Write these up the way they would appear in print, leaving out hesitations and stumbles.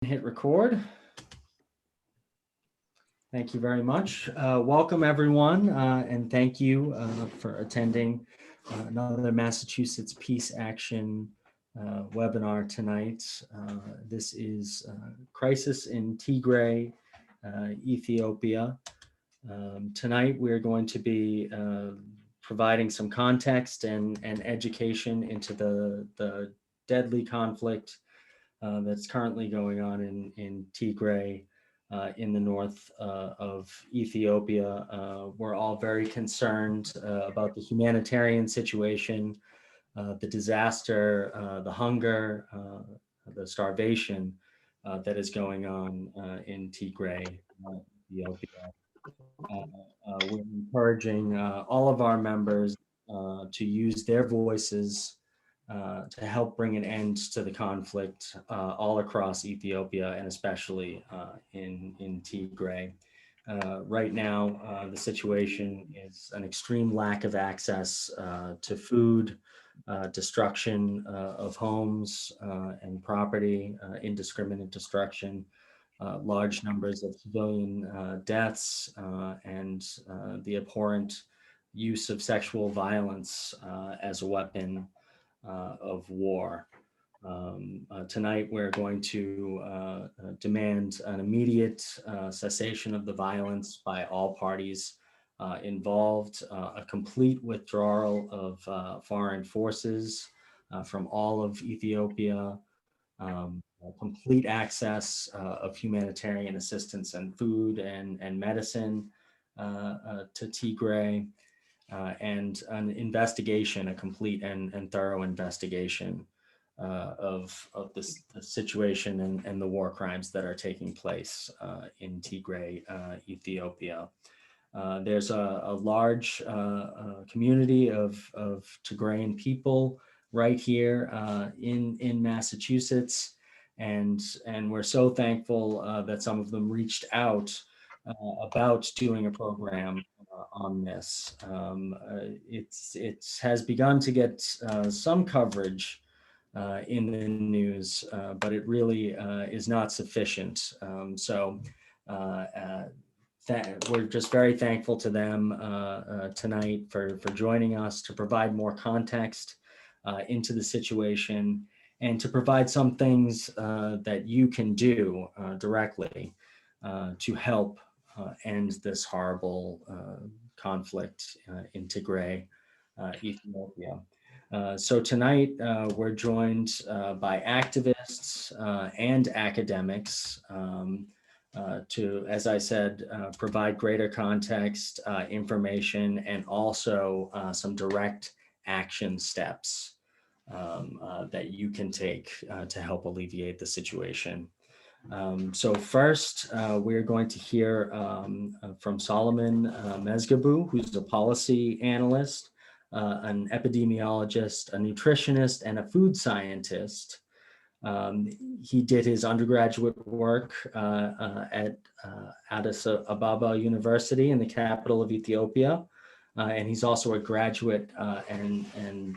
Hit record. Thank you very much. Welcome everyone, and thank you for attending another Massachusetts Peace Action webinar tonight. This is Crisis in Tigray, Ethiopia. Tonight we're going to be providing some context and education into the deadly conflict that's currently going on in Tigray in the north of Ethiopia. We're all very concerned about the humanitarian situation, the disaster, the hunger, the starvation that is going on in Tigray, Ethiopia. We're encouraging all of our members to use their voices to help bring an end to the conflict all across Ethiopia and especially in Tigray. Right now, the situation is an extreme lack of access to food, destruction of homes and property, indiscriminate destruction, large numbers of civilian deaths, and the abhorrent use of sexual violence as a weapon of war. Tonight, we're going to demand an immediate cessation of the violence by all parties involved, a complete withdrawal of foreign forces from all of Ethiopia, complete access of humanitarian assistance and food and medicine to Tigray, and an investigation, a complete and thorough investigation of this the situation and the war crimes that are taking place in Tigray, Ethiopia. There's a large community of Tigrayan people right here in Massachusetts, and we're so thankful that some of them reached out about doing a program on this. It has begun to get some coverage in the news, but it really is not sufficient. We're just very thankful to them tonight for joining us to provide more context into the situation and to provide some things that you can do directly to help end this horrible conflict in Tigray, Ethiopia. So tonight we're joined by activists and academics to, as I said, provide greater context, information, and also some direct action steps that you can take to help alleviate the situation. So first, we're going to hear from Solomon Mezgabu, who's a policy analyst, an epidemiologist, a nutritionist, and a food scientist. He did his undergraduate work at Addis Ababa University in the capital of Ethiopia. And he's also a graduate and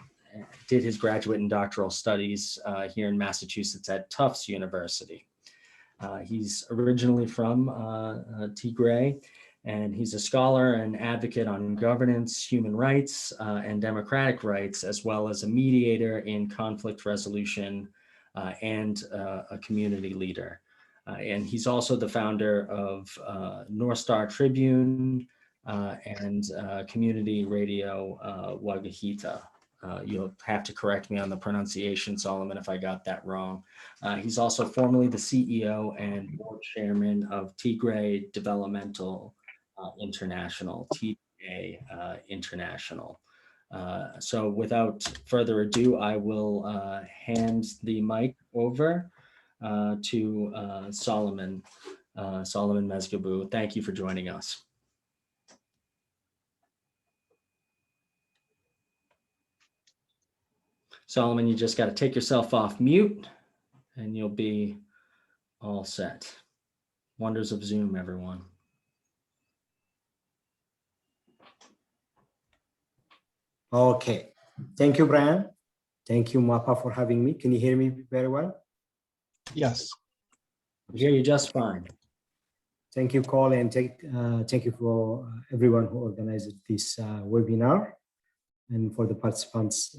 did his graduate and doctoral studies here in Massachusetts at Tufts University. He's originally from Tigray, and he's a scholar and advocate on governance, human rights, and democratic rights, as well as a mediator in conflict resolution and a community leader. And he's also the founder of North Star Tribune and community radio Wagahita. You'll have to correct me on the pronunciation, Solomon, if I got that wrong. He's also formerly the CEO and board chairman of Tigray Developmental International, TDA International. So without further ado, I will hand the mic over to Solomon Mezgabu. Thank you for joining us. Solomon, you just got to take yourself off mute and you'll be all set. Wonders of Zoom, everyone. Okay. Thank you, Brian. Thank you, Mapa, for having me. Can you hear me very well? Yes. Hear you just fine. Thank you, Cole, and thank you for everyone who organized this webinar, and for the participants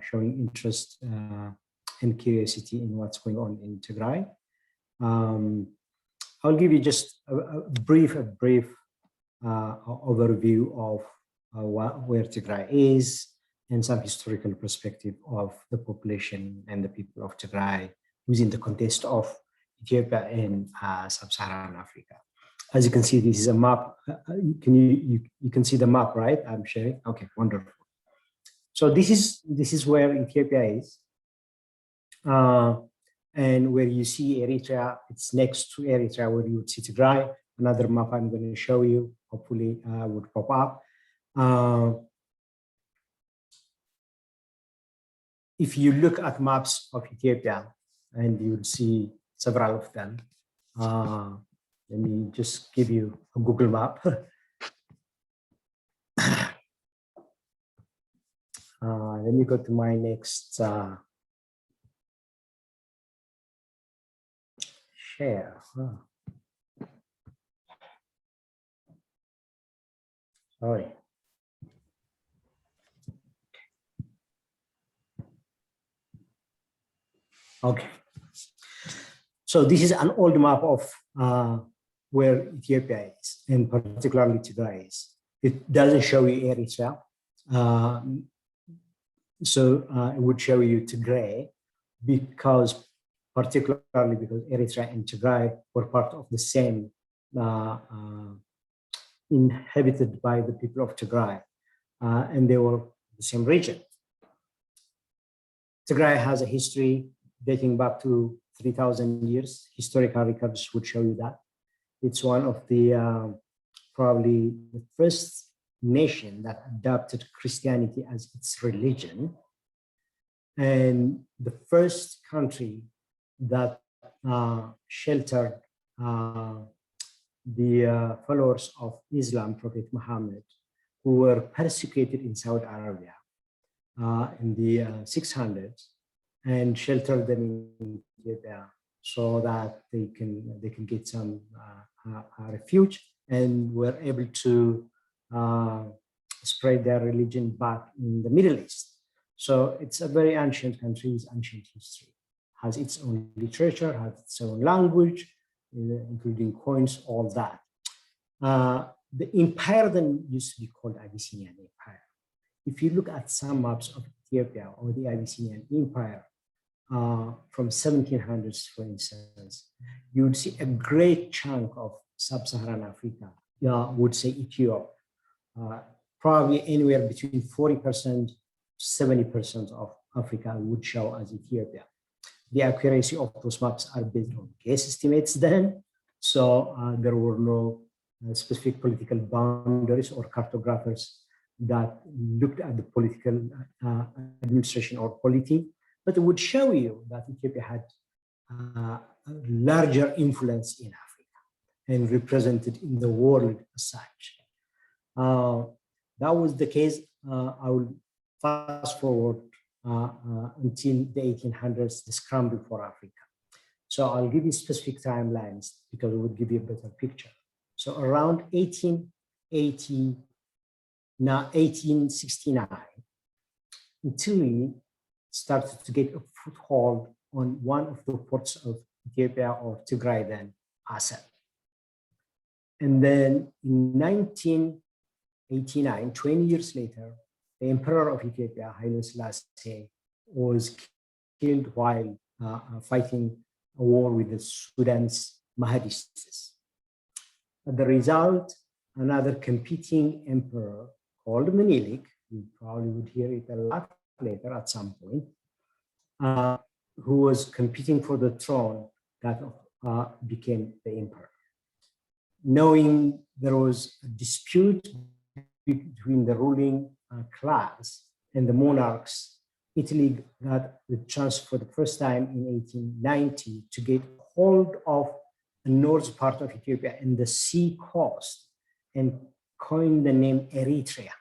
showing interest and curiosity in what's going on in Tigray. I'll give you just a brief overview of where Tigray is and some historical perspective of the population and the people of Tigray within the context of Ethiopia and sub-Saharan Africa. As you can see, this is a map. You can see the map, right? I'm sharing. Okay, wonderful. So this is where Ethiopia is, and where you see Eritrea. It's next to Eritrea, where you would see Tigray. Another map I'm going to show you, hopefully, would pop up. If you look at maps of Ethiopia, and you'll see several of them. Let me just give you a Google map. Let me go to my next share. Sorry. Okay. So this is an old map of where Ethiopia is, and particularly Tigray is. It doesn't show you Eritrea. It would show you Tigray particularly because Eritrea and Tigray were part of the same, inhabited by the people of Tigray, and they were the same region. Tigray has a history dating back to 3,000 years. Historical records would show you that. It's one of the, probably the first nation that adopted Christianity as its religion, and the first country that sheltered the followers of Islam, Prophet Muhammad, who were persecuted in Saudi Arabia in the 600s, and sheltered them in Ethiopia so that they can get some refuge, and were able to spread their religion back in the Middle East. So it's a very ancient country, it's ancient history, has its own literature, has its own language, including coins, all that. The empire then used to be called Abyssinian Empire. If you look at some maps of Ethiopia or the Abyssinian Empire from 1700s, for instance, you would see a great chunk of sub-Saharan Africa, would say Ethiopia, probably anywhere between 40% 70% of Africa would show as Ethiopia. The accuracy of those maps are based on guess estimates then, so there were no specific political boundaries or cartographers that looked at the political administration or polity, but it would show you that Ethiopia had a larger influence in Africa and represented in the world as such. That was the case. I will fast forward until the 1800s, the scramble for Africa. So I'll give you specific timelines because it would give you a better picture. So around 1869, Italy started to get a foothold on one of the ports of Ethiopia, or Tigray then, Assab. And then in 1989, 20 years later, the emperor of Ethiopia, Haile Selassie, was killed while fighting a war with the Sudan's Mahdists. As the result, another competing emperor called Menelik, you probably would hear it a lot later at some point, who was competing for the throne, that became the emperor. Knowing there was a dispute between the ruling class and the monarchs, Italy got the chance for the first time in 1890 to get hold of the north part of Ethiopia and the sea coast, and coined the name Eritrea.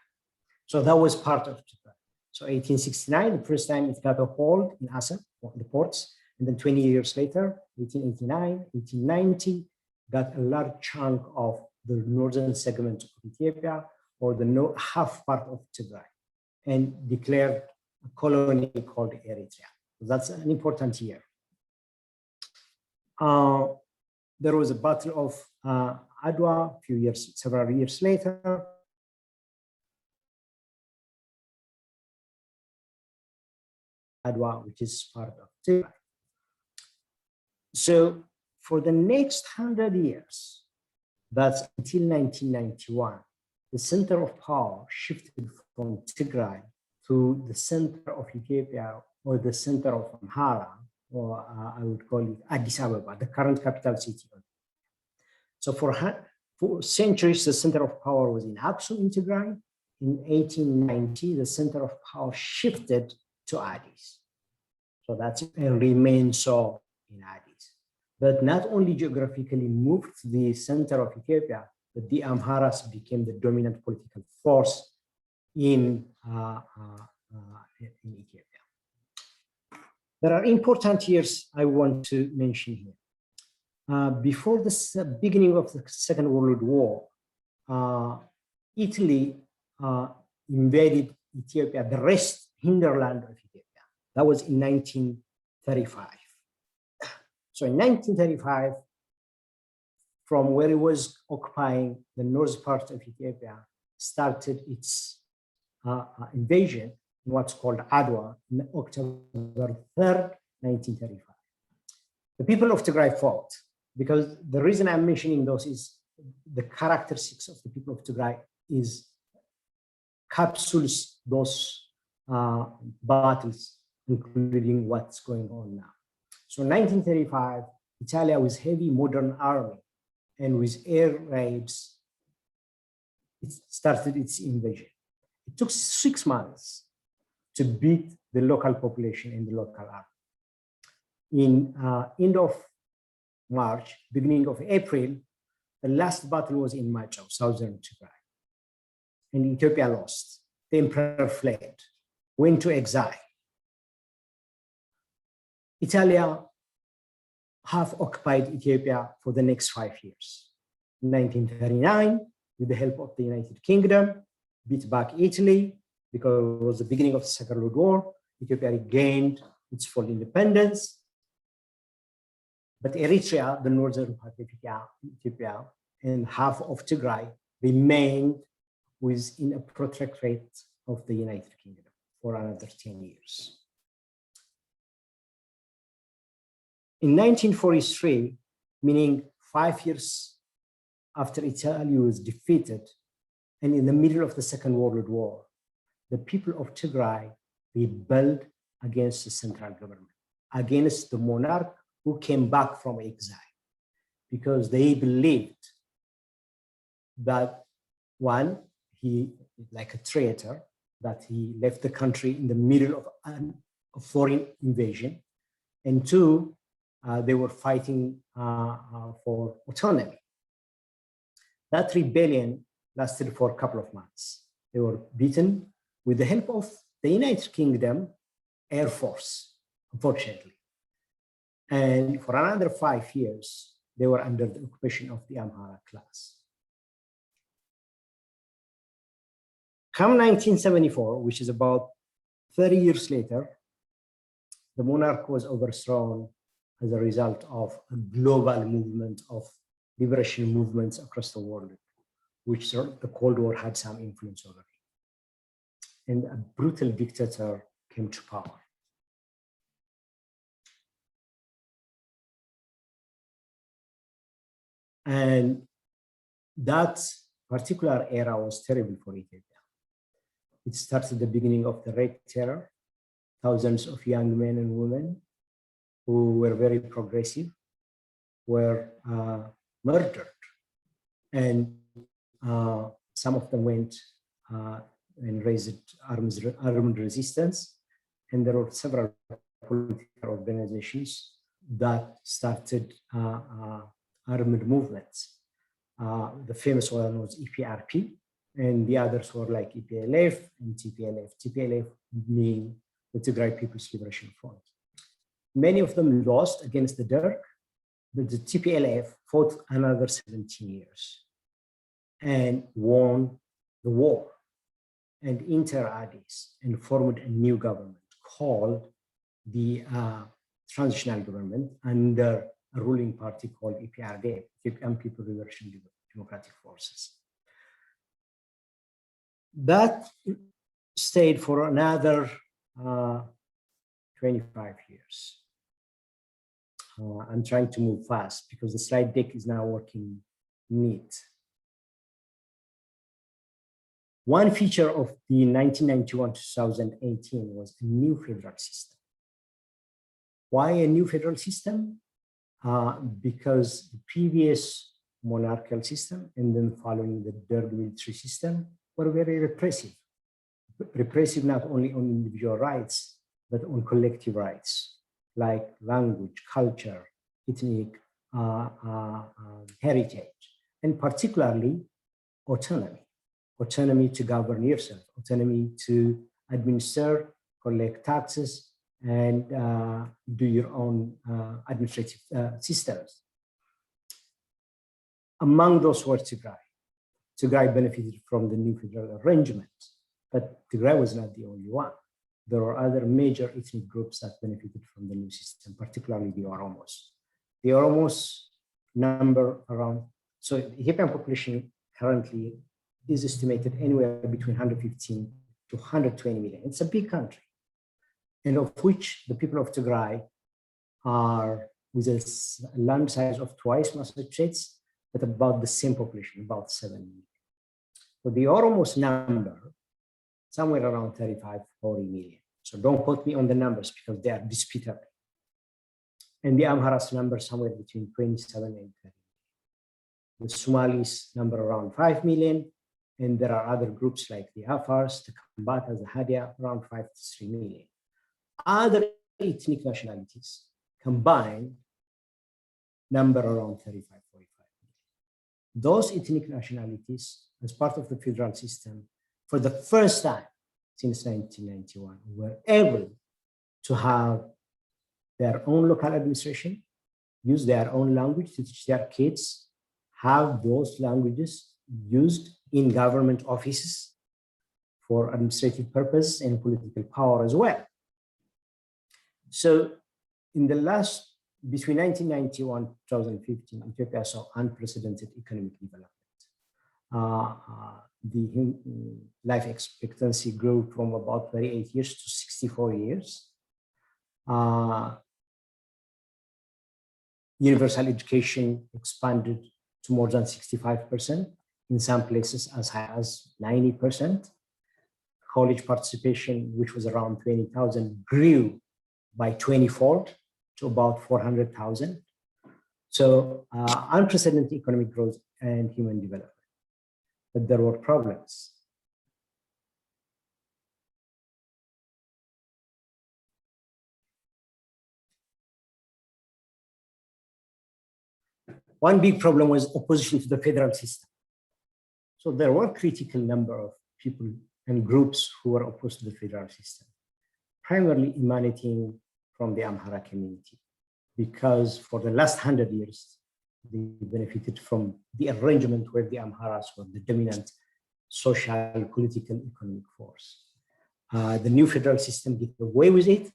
So that was part of Tigray. So 1869, the first time it got a hold in Assab, the ports, And then 20 years later, 1889, 1890, got a large chunk of the northern segment of Ethiopia, or the half part of Tigray, and declared a colony called Eritrea. So that's an important year. There was a battle of Adwa several years later. Adwa, which is part of Tigray. So for the next 100 years, that's until 1991, the center of power shifted from Tigray to the center of Ethiopia, or the center of Amhara, or I would call it Addis Ababa, the current capital city. So for centuries, the center of power was in Aksum in Tigray. In 1890, the center of power shifted to Addis. So that's and remains so in Addis. But not only geographically moved to the center of Ethiopia, but the Amharas became the dominant political force in Ethiopia. There are important years I want to mention here. Before the beginning of the Second World War, Italy invaded Ethiopia, the hinterland of Ethiopia. That was in 1935. So in 1935, from where it was occupying the north part of Ethiopia, started its invasion in what's called Adwa on October 3rd, 1935. The people of Tigray fought, because the reason I'm mentioning those is the characteristics of the people of Tigray is capsules those battles, including what's going on now. So in 1935, Italy with heavy modern army and with air raids, it started its invasion. It took 6 months to beat the local population and the local army. In end of March, beginning of April, the last battle was in Macho, southern Tigray. And Ethiopia lost. The emperor fled, went to exile. Italy have occupied Ethiopia for the next 5 years. In 1939, with the help of the United Kingdom, beat back Italy, because it was the beginning of the Second World War. Ethiopia regained its full independence. But Eritrea, the northern part of Ethiopia, and half of Tigray remained within a protectorate of the United Kingdom for another 10 years. In 1943, meaning 5 years after Italy was defeated, and in the middle of the Second World War, the people of Tigray rebelled against the central government, against the monarch who came back from exile, because they believed that, one, he, like a traitor, that he left the country in the middle of a foreign invasion, and two, they were fighting for autonomy. That rebellion lasted for a couple of months. They were beaten with the help of the United Kingdom Air Force, unfortunately. And for another 5 years, they were under the occupation of the Amhara class. Come 1974, which is about 30 years later, the monarch was overthrown as a result of a global movement of liberation movements across the world, which the Cold War had some influence over. And a brutal dictator came to power. And that particular era was terrible for Ethiopia. It started the beginning of the Red Terror. Thousands of young men and women who were very progressive were murdered. And some of them went and raised armed resistance. And there were several political organizations that started armed movements. The famous one was EPRP, and the others were like EPLF and TPLF. TPLF meaning the Tigray People's Liberation Front. Many of them lost against the Derg, but the TPLF fought another 17 years and won the war and inter-Addis and formed a new government called the transitional government under a ruling party called EPRD, Ethiopian People Liberation Democratic Forces. That stayed for another 25 years. I'm trying to move fast because the slide deck is now working neat. One feature of the 1991-2018 was a new federal system. Why a new federal system? Because the previous monarchical system and then following the Derg military system were very repressive. Repressive not only on individual rights, but on collective rights, like language, culture, ethnic heritage, and particularly autonomy. Autonomy to govern yourself, autonomy to administer, collect taxes, and do your own administrative systems. Among those were Tigray. Tigray benefited from the new federal arrangement, but Tigray was not the only one. There are other major ethnic groups that benefited from the new system, particularly the Oromos. The Oromos number around, so the Ethiopian population currently is estimated anywhere between 115 to 120 million. It's a big country, and of which the people of Tigray are with a land size of twice Massachusetts, but about the same population, about 7 million. So the Oromos number, somewhere around 35, 40 million. So don't quote me on the numbers because they are disputable. And the Amharas number somewhere between 27 and 30. The Somalis number around 5 million. And there are other groups like the Afars, the Kambatas, the Hadia, around 5 to 3 million. Other ethnic nationalities combined number around 35, 45 million. Those ethnic nationalities, as part of the federal system, for the first time since 1991, were able to have their own local administration, use their own language to teach their kids, have those languages used in government offices for administrative purposes and political power as well. So in the last, between 1991 and 2015, Ethiopia saw unprecedented economic development. The life expectancy grew from about 38 years to 64 years. Universal education expanded to more than 65%, in some places as high as 90%. College participation, which was around 20,000, grew by 20-fold to about 400,000. So unprecedented economic growth and human development. But there were problems. One big problem was opposition to the federal system. So there were a critical number of people and groups who were opposed to the federal system, primarily emanating from the Amhara community, because for the last 100 years, they benefited from the arrangement where the Amharas were the dominant social, political, economic force. The new federal system did away with it,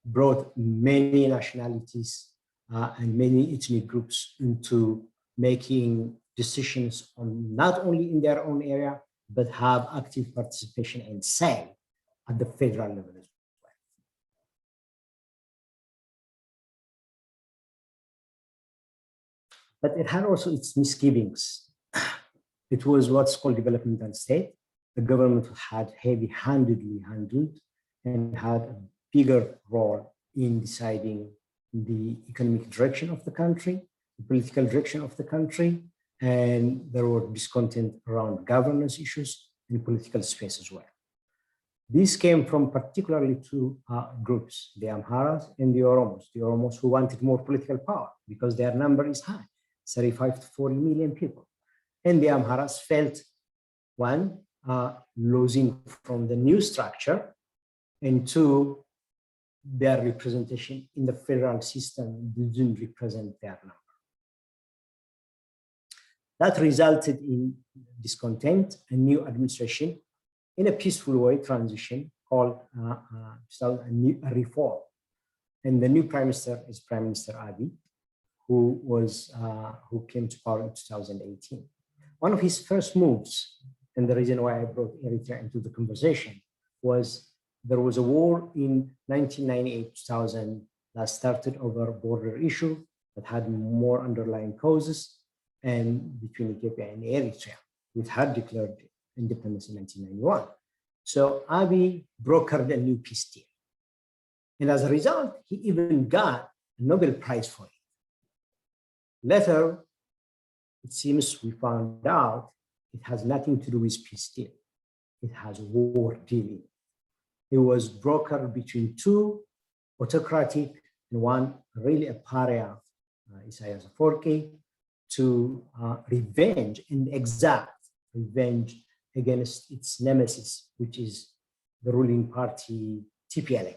brought many nationalities and many ethnic groups into making decisions on not only in their own area, but have active participation and say at the federal level as well. But it had also its misgivings. It was what's called developmental state. The government had heavy-handedly handled and had a bigger role in deciding the economic direction of the country, the political direction of the country, and there were discontent around governance issues and political space as well. This came from particularly two groups, the Amharas and the Oromos who wanted more political power because their number is high, 35 to 40 million people. And the Amharas felt, one, losing from the new structure, and two, their representation in the federal system didn't represent their number. That resulted in discontent and new administration in a peaceful way transition called a reform. And the new prime minister is Prime Minister Abiy, who came to power in 2018. One of his first moves, and the reason why I brought Eritrea into the conversation, was there was a war in 1998-2000 that started over a border issue that had more underlying causes, and between Ethiopia and Eritrea, which had declared independence in 1991. So Abiy brokered a new peace deal. And as a result, he even got a Nobel Prize for it. Later, it seems we found out it has nothing to do with peace deal. It has war dealing. It was brokered between two autocratic and one really a pariah, Isaias Afwerki, to revenge and exact revenge against its nemesis, which is the ruling party TPLF.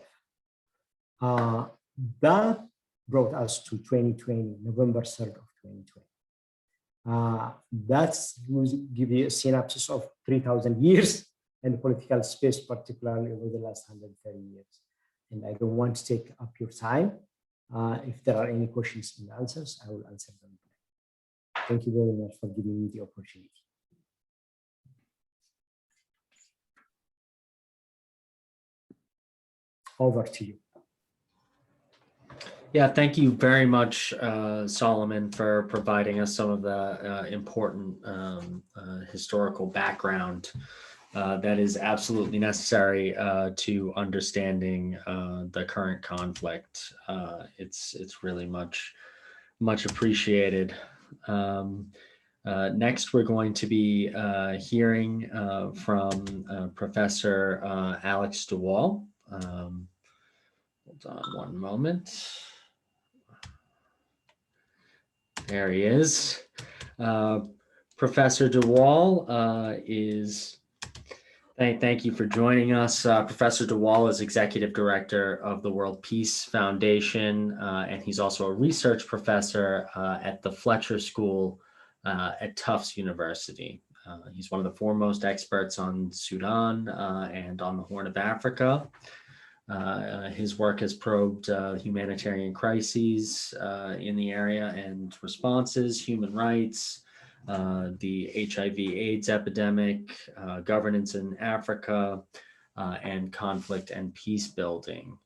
That brought us to 2020, November 3rd of 2020. That will give you a synopsis of 3,000 years and political space, particularly over the last 130 years. And I don't want to take up your time. If there are any questions and answers, I will answer them. Thank you very much for giving me the opportunity. Over to you. Yeah, thank you very much, Solomon, for providing us some of the important historical background that is absolutely necessary to understanding the current conflict. It's really much appreciated. Next, we're going to be hearing from Professor Alex DeWall. Hold on one moment. There he is. Professor DeWall is, thank you for joining us. Professor DeWall is Executive Director of the World Peace Foundation, and he's also a research professor at the Fletcher School at Tufts University. He's one of the foremost experts on Sudan and on the Horn of Africa. His work has probed humanitarian crises in the area and responses, human rights, the HIV/AIDS epidemic, governance in Africa, and conflict and peace building.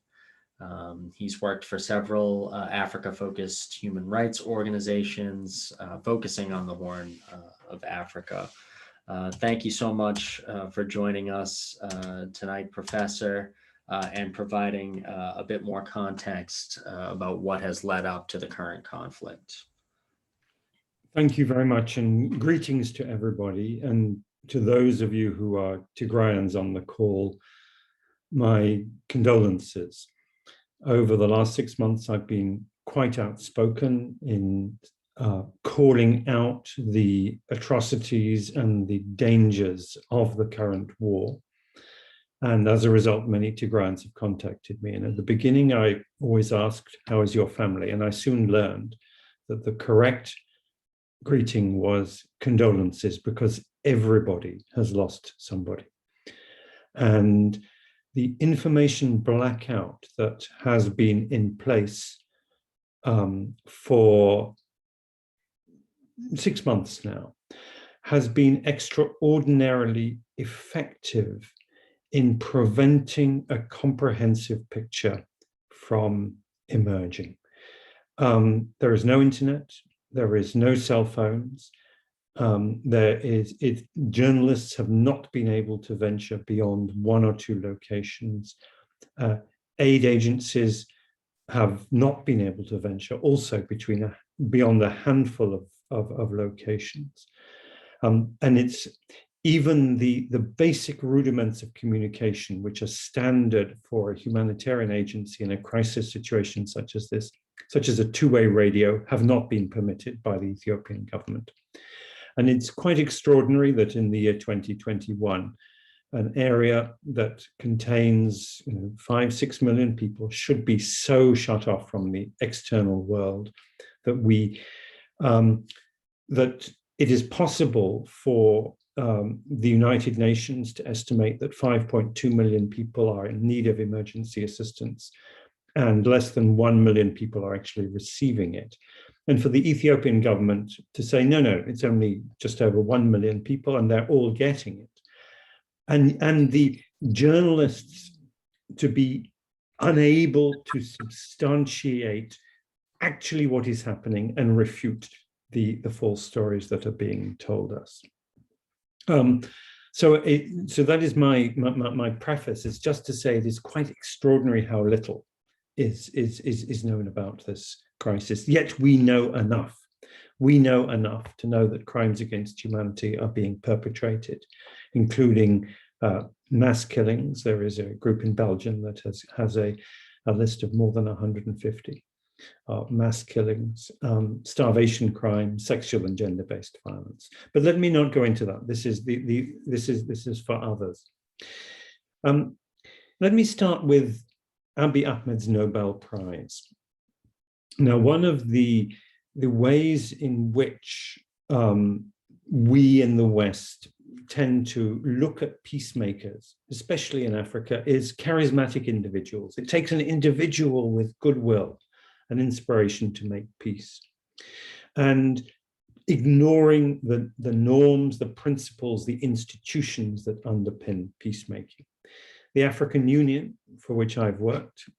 He's worked for several Africa-focused human rights organizations focusing on the Horn of Africa. Thank you so much for joining us tonight, Professor, and providing a bit more context about what has led up to the current conflict. Thank you very much, and greetings to everybody, and to those of you who are Tigrayans on the call, my condolences. Over the last 6 months, I've been quite outspoken in calling out the atrocities and the dangers of the current war. And as a result, many Tigrayans have contacted me. And at the beginning, I always asked, how is your family? And I soon learned that the correct greeting was condolences, because everybody has lost somebody. And the information blackout that has been in place for 6 months now has been extraordinarily effective in preventing a comprehensive picture from emerging. There is no internet, there is no cell phones, journalists have not been able to venture beyond 1 or 2 locations. Aid agencies have not been able to venture also beyond a handful of locations. And it's even the basic rudiments of communication, which are standard for a humanitarian agency in a crisis situation such as this, such as a two-way radio, have not been permitted by the Ethiopian government. And it's quite extraordinary that in the year 2021, an area that contains 5-6 million people should be so shut off from the external world that it is possible for the United Nations to estimate that 5.2 million people are in need of emergency assistance, and less than 1 million people are actually receiving it. And for the Ethiopian government to say, no, it's only just over 1 million people and they're all getting it. And the journalists to be unable to substantiate actually what is happening and refute the false stories that are being told us. So that is my preface. It's just to say it is quite extraordinary how little is known about this crisis. Yet we know enough. We know enough to know that crimes against humanity are being perpetrated, including mass killings. There is a group in Belgium that has a list of more than 150 mass killings, starvation crimes, sexual and gender-based violence. But let me not go into that. This is for others. Let me start with Abiy Ahmed's Nobel Prize. Now, one of the ways in which we in the West tend to look at peacemakers, especially in Africa, is charismatic individuals. It takes an individual with goodwill and inspiration to make peace. And ignoring the norms, the principles, the institutions that underpin peacemaking. The African Union, for which I've worked,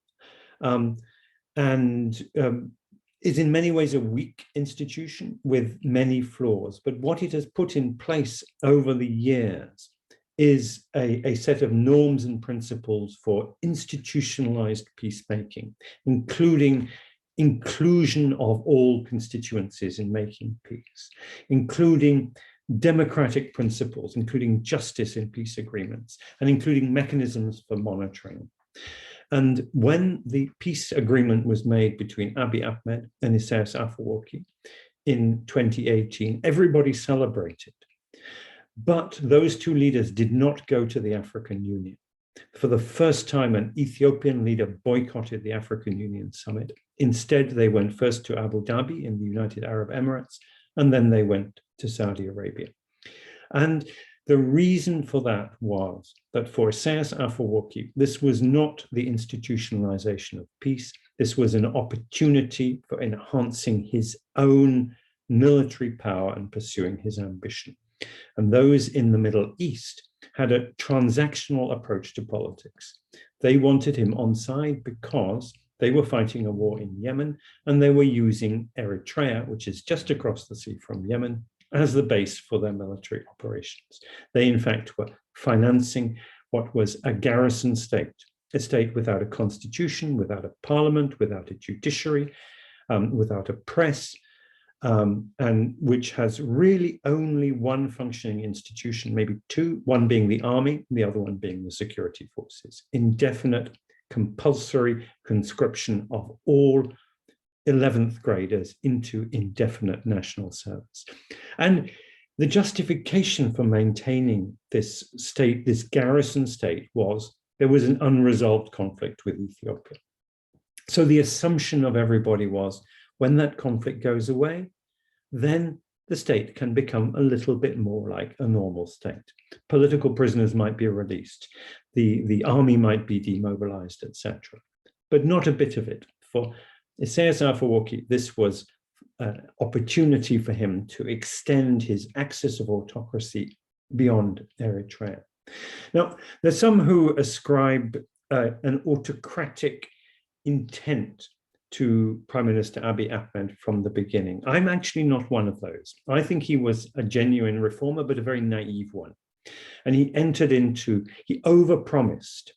is in many ways a weak institution with many flaws. But what it has put in place over the years is a set of norms and principles for institutionalized peacemaking, including inclusion of all constituencies in making peace, including democratic principles, including justice in peace agreements, and including mechanisms for monitoring. And when the peace agreement was made between Abiy Ahmed and Isaias Afwerki in 2018, everybody celebrated. But those two leaders did not go to the African Union. For the first time, an Ethiopian leader boycotted the African Union summit. Instead, they went first to Abu Dhabi in the United Arab Emirates, and then they went to Saudi Arabia. And the reason for that was that for Isaias Afwerki, this was not the institutionalization of peace. This was an opportunity for enhancing his own military power and pursuing his ambition. And those in the Middle East had a transactional approach to politics. They wanted him on side because they were fighting a war in Yemen, and they were using Eritrea, which is just across the sea from Yemen, as the base for their military operations. They, in fact, were financing what was a garrison state, a state without a constitution, without a parliament, without a judiciary, without a press, and which has really only one functioning institution, maybe two, one being the army, the other one being the security forces. Indefinite, compulsory conscription of all 11th graders into indefinite national service. And the justification for maintaining this state, this garrison state, was there was an unresolved conflict with Ethiopia. So the assumption of everybody was, when that conflict goes away, then the state can become a little bit more like a normal state. Political prisoners might be released, the army might be demobilized, etc. But not a bit of it. For Isaias Afwerki, this was an opportunity for him to extend his axis of autocracy beyond Eritrea. Now, there's some who ascribe an autocratic intent to Prime Minister Abiy Ahmed from the beginning. I'm actually not one of those. I think he was a genuine reformer, but a very naive one. And he overpromised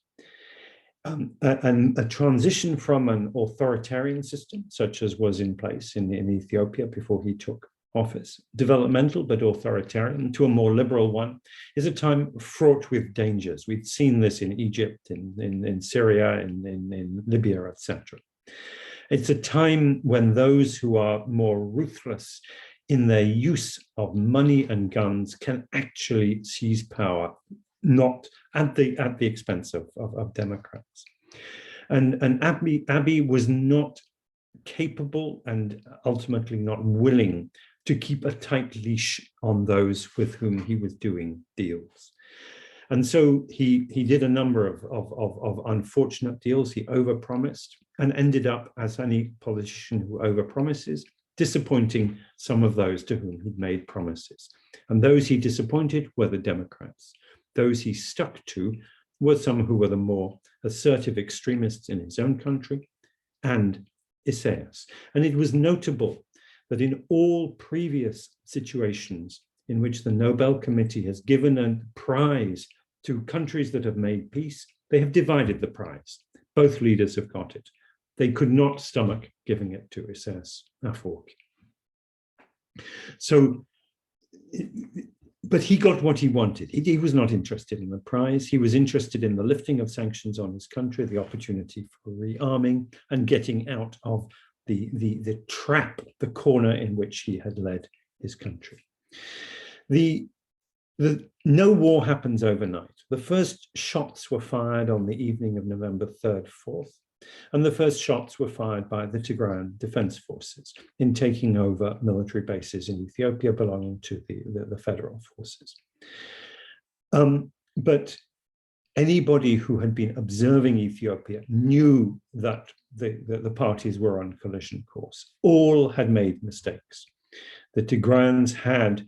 a transition from an authoritarian system, such as was in place in Ethiopia before he took office, developmental but authoritarian, to a more liberal one, is a time fraught with dangers. We've seen this in Egypt, in Syria, in Libya, etc. It's a time when those who are more ruthless in their use of money and guns can actually seize power not at the expense of Democrats. And Abiy was not capable and ultimately not willing to keep a tight leash on those with whom he was doing deals. And so he did a number of unfortunate deals. He overpromised and ended up, as any politician who overpromises, disappointing some of those to whom he'd made promises. And those he disappointed were the Democrats. Those he stuck to were some who were the more assertive extremists in his own country and Isaias. And it was notable that in all previous situations in which the Nobel Committee has given a prize to countries that have made peace, they have divided the prize. Both leaders have got it. They could not stomach giving it to Isaias Afwerki. So, but he got what he wanted. He was not interested in the prize. He was interested in the lifting of sanctions on his country, the opportunity for rearming and getting out of the trap, the corner in which he had led his country. No war happens overnight. The first shots were fired on the evening of November 3rd, 4th, and the first shots were fired by the Tigrayan Defense Forces in taking over military bases in Ethiopia belonging to the federal forces. But anybody who had been observing Ethiopia knew that the parties were on collision course. All had made mistakes. The Tigrayans had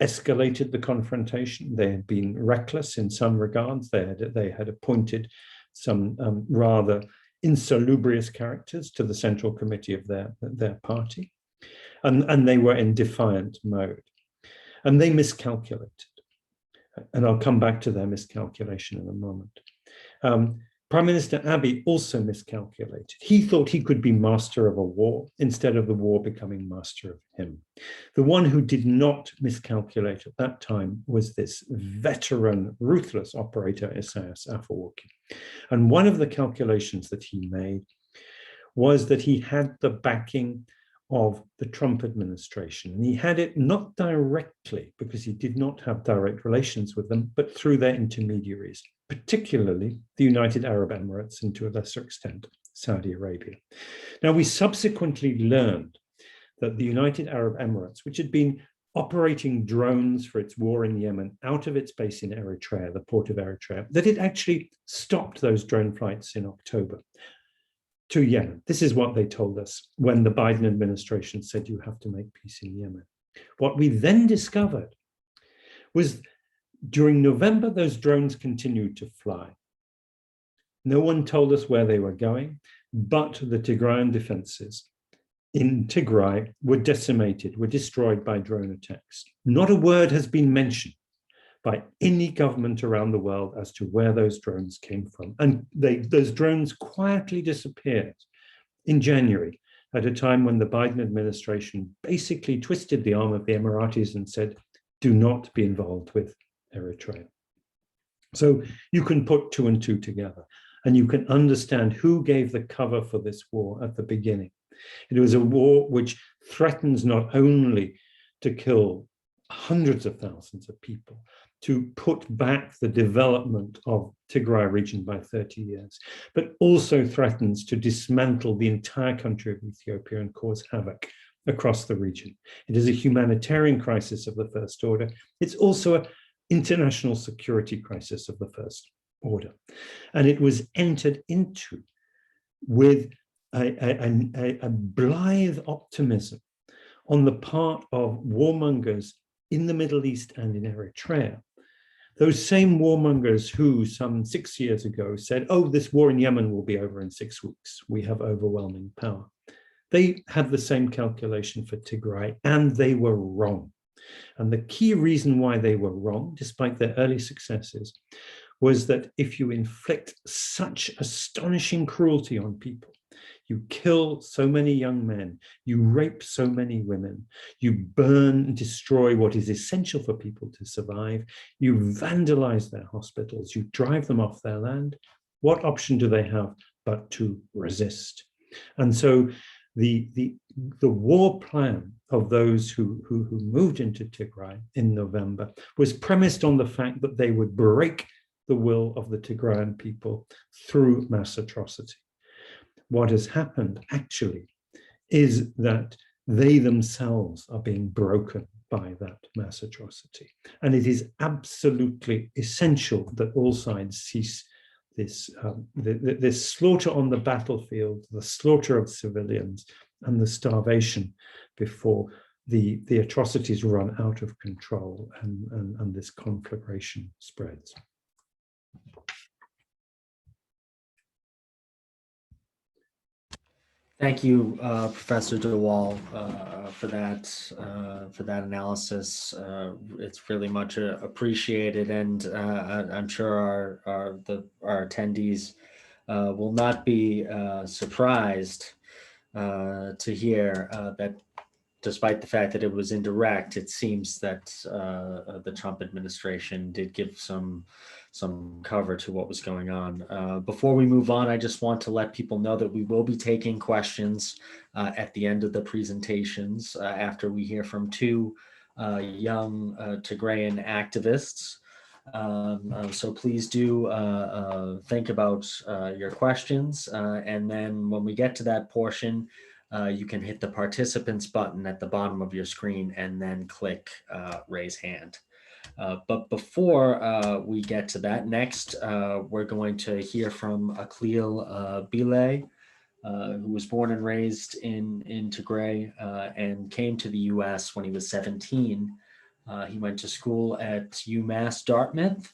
escalated the confrontation. They had been reckless in some regards. They had appointed some rather insalubrious characters to the central committee of their party, and they were in defiant mode. And they miscalculated. And I'll come back to their miscalculation in a moment. Prime Minister Abiy also miscalculated. He thought he could be master of a war instead of the war becoming master of him. The one who did not miscalculate at that time was this veteran, ruthless operator, Isaias Afwerki. And one of the calculations that he made was that he had the backing of the Trump administration. And he had it not directly, because he did not have direct relations with them, but through their intermediaries, particularly the United Arab Emirates and to a lesser extent, Saudi Arabia. Now, we subsequently learned that the United Arab Emirates, which had been operating drones for its war in Yemen out of its base in Eritrea, the port of Eritrea, that it actually stopped those drone flights in October to Yemen. This is what they told us when the Biden administration said you have to make peace in Yemen. What we then discovered was during November, those drones continued to fly. No one told us where they were going, but the Tigrayan defenses in Tigray were decimated, were destroyed by drone attacks. Not a word has been mentioned by any government around the world as to where those drones came from. And those drones quietly disappeared in January at a time when the Biden administration basically twisted the arm of the Emiratis and said, do not be involved with Eritrea. So you can put two and two together and you can understand who gave the cover for this war at the beginning. It was a war which threatens not only to kill hundreds of thousands of people, to put back the development of Tigray region by 30 years, but also threatens to dismantle the entire country of Ethiopia and cause havoc across the region. It is a humanitarian crisis of the first order. It's also an international security crisis of the first order. And it was entered into with a blithe optimism on the part of warmongers in the Middle East and in Eritrea. Those same warmongers who some 6 years ago said, oh, this war in Yemen will be over in 6 weeks. We have overwhelming power. They had the same calculation for Tigray, and they were wrong. And the key reason why they were wrong, despite their early successes, was that if you inflict such astonishing cruelty on people, you kill so many young men, you rape so many women, you burn and destroy what is essential for people to survive, you vandalize their hospitals, you drive them off their land, what option do they have but to resist? And so the war plan of those who moved into Tigray in November was premised on the fact that they would break the will of the Tigrayan people through mass atrocity. What has happened actually is that they themselves are being broken by that mass atrocity. And it is absolutely essential that all sides cease this slaughter on the battlefield, the slaughter of civilians, and the starvation before the atrocities run out of control and this conflagration spreads. Thank you, Professor DeWall, for that analysis. It's really much appreciated, and I'm sure our attendees will not be surprised to hear that, despite the fact that it was indirect, it seems that the Trump administration did give some cover to what was going on. Before we move on, I just want to let people know that we will be taking questions at the end of the presentations after we hear from two young Tigrayan activists. So please do think about your questions, and then when we get to that portion, you can hit the participants button at the bottom of your screen and then click raise hand. But before we get to that, next we're going to hear from Akhlil Bile, who was born and raised in Tigray and came to the US when he was 17. He went to school at UMass Dartmouth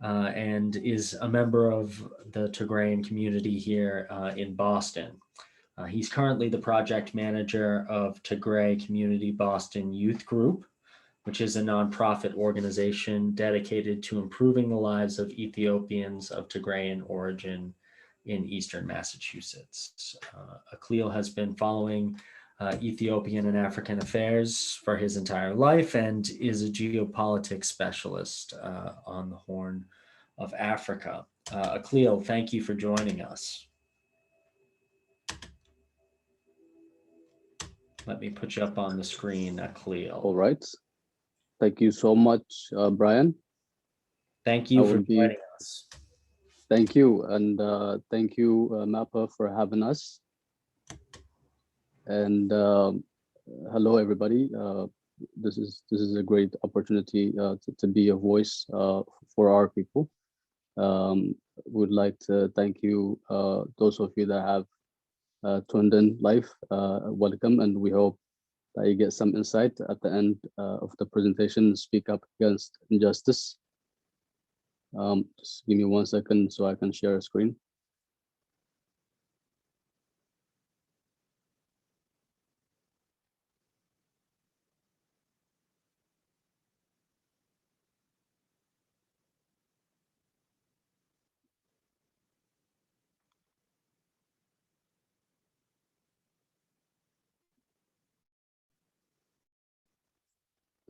and is a member of the Tigrayan community here in Boston. He's currently the project manager of Tigray Community Boston Youth Group, which is a nonprofit organization dedicated to improving the lives of Ethiopians of Tigrayan origin in Eastern Massachusetts. Akhlil has been following Ethiopian and African affairs for his entire life and is a geopolitics specialist on the Horn of Africa. Akhlil, thank you for joining us. Let me put you up on the screen, Akhlil. All right. Thank you so much, Brian. Thank you for joining us. Thank you. And thank you, MAPA, for having us. And hello, everybody. This is a great opportunity to be a voice for our people. Would like to thank you, those of you that have tuned in live. Welcome, and we hope that you get some insight at the end of the presentation. Speak up against injustice. Just give me 1 second so I can share a screen.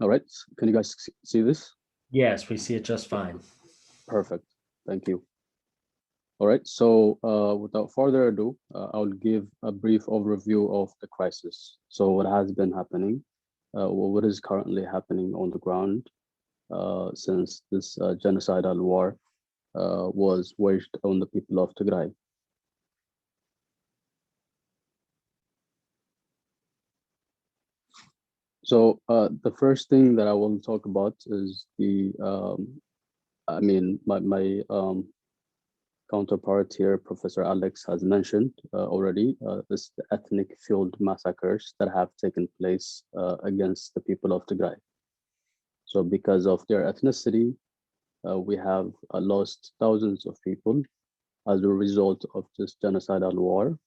All right, can you guys see this? Yes, we see it just fine. Perfect, thank you. All right, so without further ado, I'll give a brief overview of the crisis. So what has been happening, what is currently happening on the ground since this genocidal war was waged on the people of Tigray. So the first thing that I want to talk about is the, my counterpart here, Professor Alex, has mentioned already, this the ethnic field massacres that have taken place against the people of Tigray. So because of their ethnicity, we have lost thousands of people as a result of this genocidal war.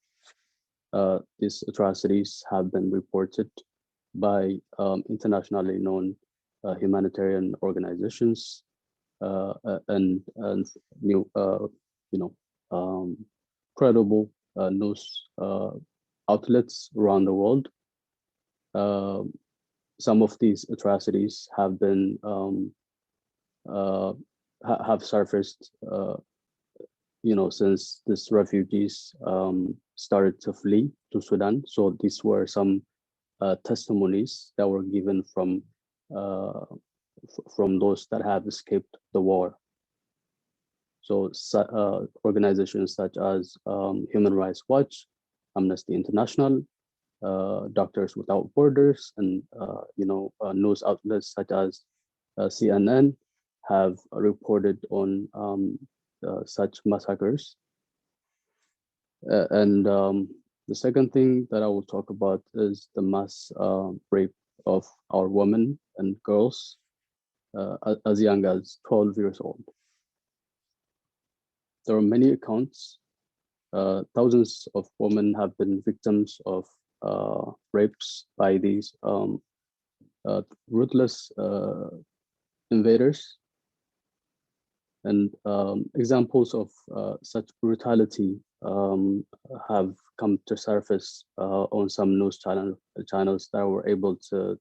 These atrocities have been reported by internationally known humanitarian organizations and new, credible news outlets around the world. Some of these atrocities have been have surfaced, since these refugees started to flee to Sudan. So these were some testimonies that were given from those that have escaped the war. So organizations such as Human Rights Watch, Amnesty International, Doctors Without Borders, and news outlets such as CNN have reported on such massacres. The second thing that I will talk about is the mass rape of our women and girls as young as 12 years old. There are many accounts. Thousands of women have been victims of rapes by these ruthless invaders. And examples of such brutality have come to surface on some news channels that were able to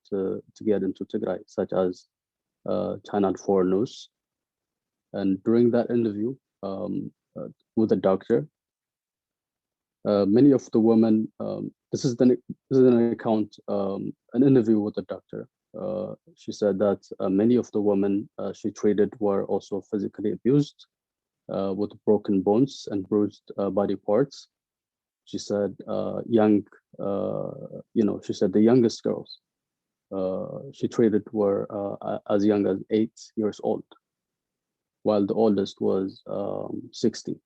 get into Tigray, such as Channel 4 News. And during that interview with the doctor, many of the women, this is an account, an interview with the doctor. She said that many of the women she treated were also physically abused with broken bones and bruised body parts. She said she said the youngest girls she treated were as young as 8 years old, while the oldest was 60.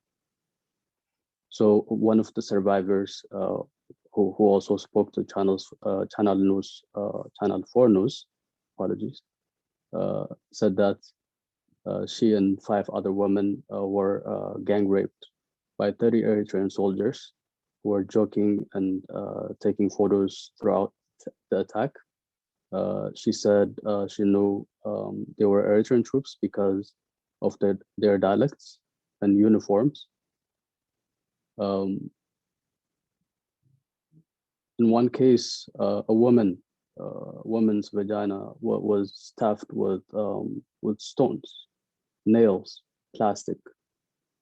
So one of the survivors who also spoke to Channel 4 News, apologies, said that she and 5 other women were gang raped by 30 Eritrean soldiers who were joking and taking photos throughout the attack. She said she knew they were Eritrean troops because of their dialects and uniforms. In one case, a woman's vagina was stuffed with stones, nails, plastic,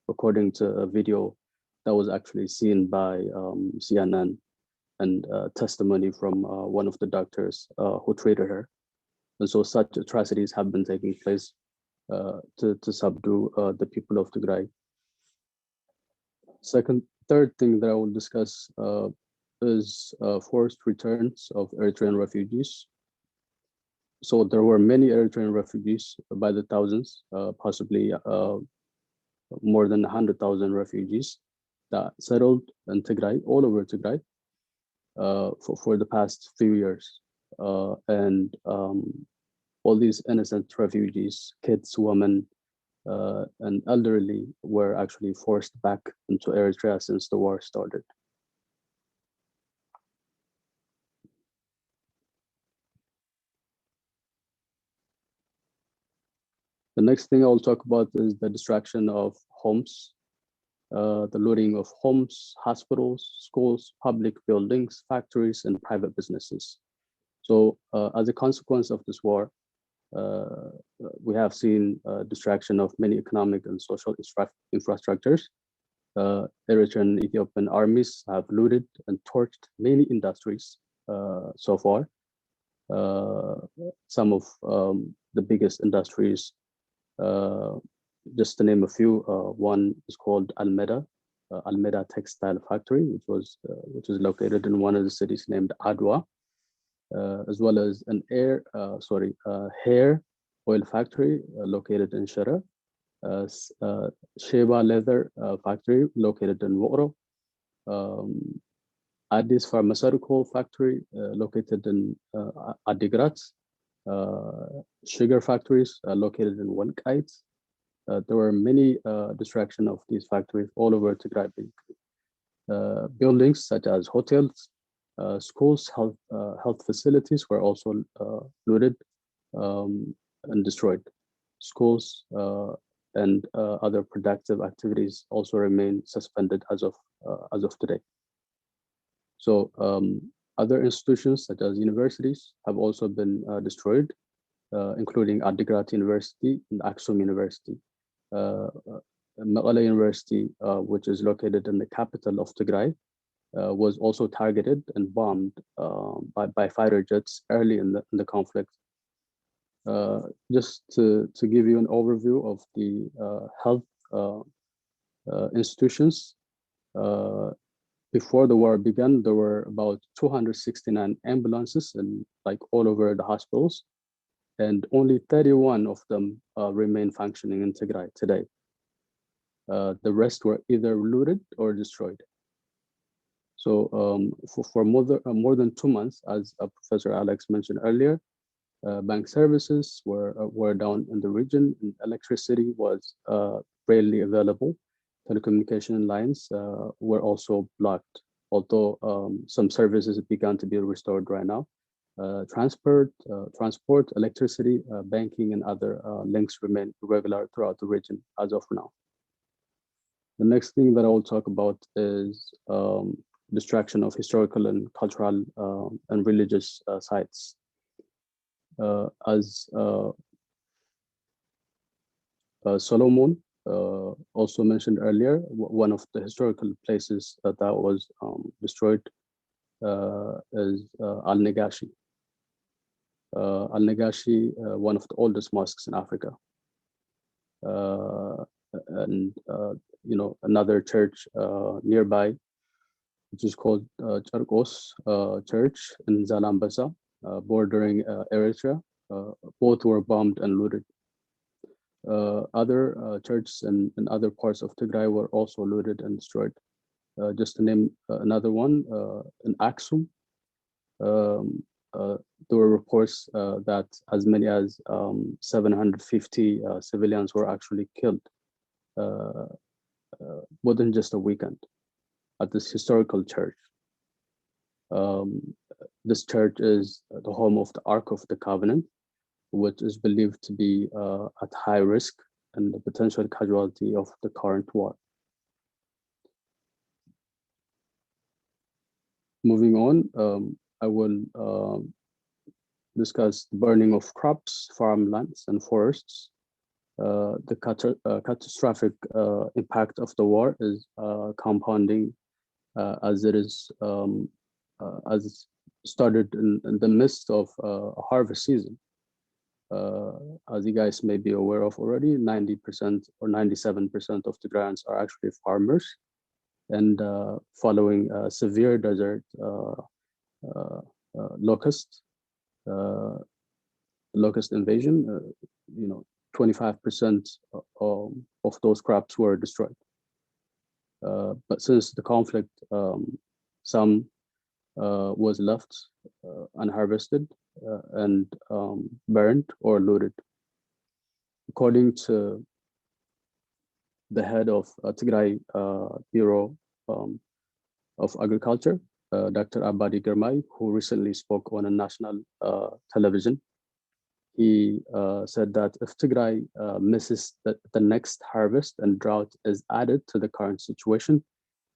according to a video that was actually seen by CNN and testimony from one of the doctors who treated her. And so such atrocities have been taking place to subdue the people of Tigray. Third thing that I will discuss is forced returns of Eritrean refugees. So there were many Eritrean refugees by the thousands, possibly more than 100,000 refugees that settled in Tigray, all over Tigray, for the past few years. And all these innocent refugees, kids, women, and elderly were actually forced back into Eritrea since the war started. The next thing I will talk about is the destruction of homes, the looting of homes, hospitals, schools, public buildings, factories, and private businesses. So as a consequence of this war, we have seen destruction of many economic and social infrastructures. Eritrean and Ethiopian armies have looted and torched many industries so far. Some of the biggest industries, just to name a few, one is called Almeda Textile Factory, which is located in one of the cities named Adwa, as well as an hair oil factory located in Shara, Sheba Leather Factory located in Woro, Addis Pharmaceutical Factory located in Adigrat, sugar factories located in Walkite. There were many destruction of these factories all over Tigray. Buildings such as hotels, schools, health facilities were also looted and destroyed. Schools and other productive activities also remain suspended as of today. So other institutions such as universities have also been destroyed, including Adigrat University and Aksum University. Mekelle University, which is located in the capital of Tigray, was also targeted and bombed by fighter jets early in the conflict. Just to give you an overview of the health institutions. Before the war began, there were about 269 ambulances and like all over the hospitals, and only 31 of them remain functioning in Tigray today. The rest were either looted or destroyed. So for more than 2 months, as Professor Alex mentioned earlier, bank services were down in the region, and electricity was rarely available. Telecommunication lines were also blocked, although some services began to be restored right now. Transport, electricity, banking, and other links remain irregular throughout the region as of now. The next thing that I will talk about is destruction of historical and cultural and religious sites. As Solomon also mentioned earlier, one of the historical places that was destroyed is Al-Negashi. Al-Negashi, one of the oldest mosques in Africa. And another church nearby, which is called Charkos Church in Zalambasa, bordering Eritrea. Both were bombed and looted. Other churches in other parts of Tigray were also looted and destroyed. Just to name another one, in Aksum, there were reports that as many as 750 civilians were actually killed within just a weekend at this historical church. This church is the home of the Ark of the Covenant, which is believed to be at high risk and the potential casualty of the current war. Moving on, I will discuss the burning of crops, farmlands, and forests. The catastrophic impact of the war is compounding as it is as started in the midst of a harvest season. As you guys may be aware of already, 90% or 97% of Tigrayans are actually farmers, and following severe desert locust invasion, 25% of those crops were destroyed. But since the conflict, some was left unharvested and burned or looted. According to the head of Tigray Bureau of Agriculture, Dr. Abadi Girmay, who recently spoke on a national television, he said that if Tigray misses the next harvest and drought is added to the current situation,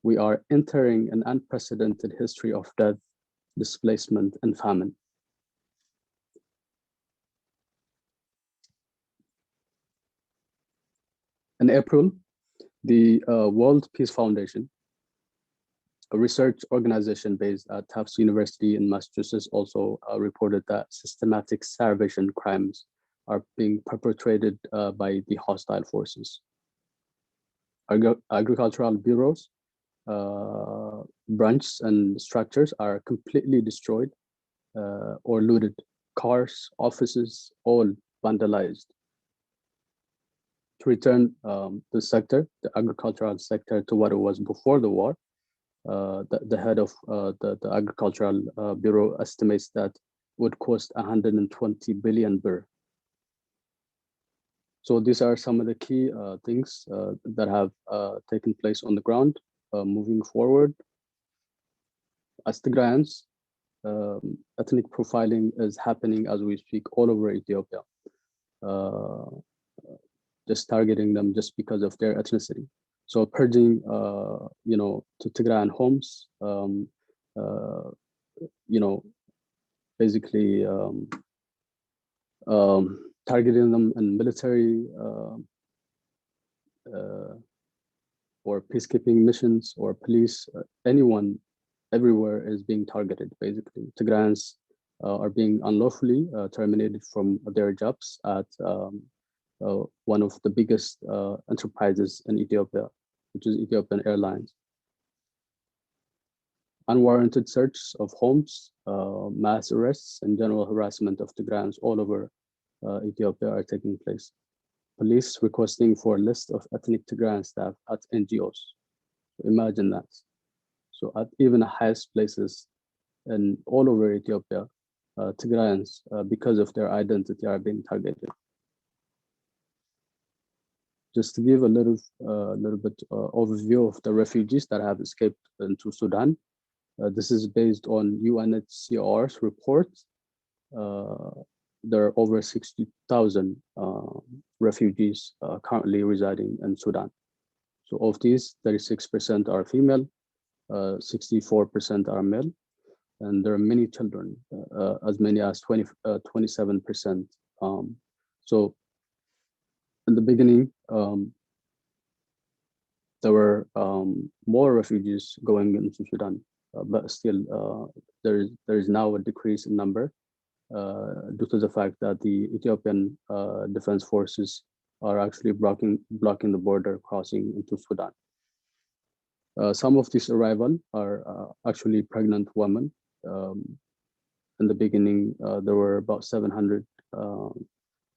we are entering an unprecedented history of death, displacement, and famine. In April, the World Peace Foundation, a research organization based at Tufts University in Massachusetts, also reported that systematic starvation crimes are being perpetrated by the hostile forces. Agricultural bureaus, branches, and structures are completely destroyed or looted. Cars, offices, all vandalized. To return the agricultural sector, to what it was before the war, the head of the Agricultural Bureau estimates that would cost 120 billion birr. So these are some of the key things that have taken place on the ground. Moving forward, as Tigrayans, ethnic profiling is happening as we speak all over Ethiopia, just targeting them just because of their ethnicity. So purging, to Tigrayan homes, basically targeting them in military or peacekeeping missions or police. Anyone, everywhere is being targeted. Basically, Tigrayans are being unlawfully terminated from their jobs at one of the biggest enterprises in Ethiopia, which is Ethiopian Airlines. Unwarranted search of homes, mass arrests, and general harassment of Tigrayans all over Ethiopia are taking place. Police requesting for a list of ethnic Tigrayan staff at NGOs. Imagine that. So at even the highest places and all over Ethiopia, Tigrayans, because of their identity, are being targeted. Just to give a little bit overview of the refugees that have escaped into Sudan. This is based on UNHCR's report. There are over 60,000 refugees currently residing in Sudan. So of these, 36% are female, 64% are male, and there are many children, as many as 27%. So in the beginning, there were more refugees going into Sudan, but still there is now a decrease in number due to the fact that the Ethiopian Defense Forces are actually blocking the border crossing into Sudan. Some of these arrival are actually pregnant women. In the beginning, there were about 700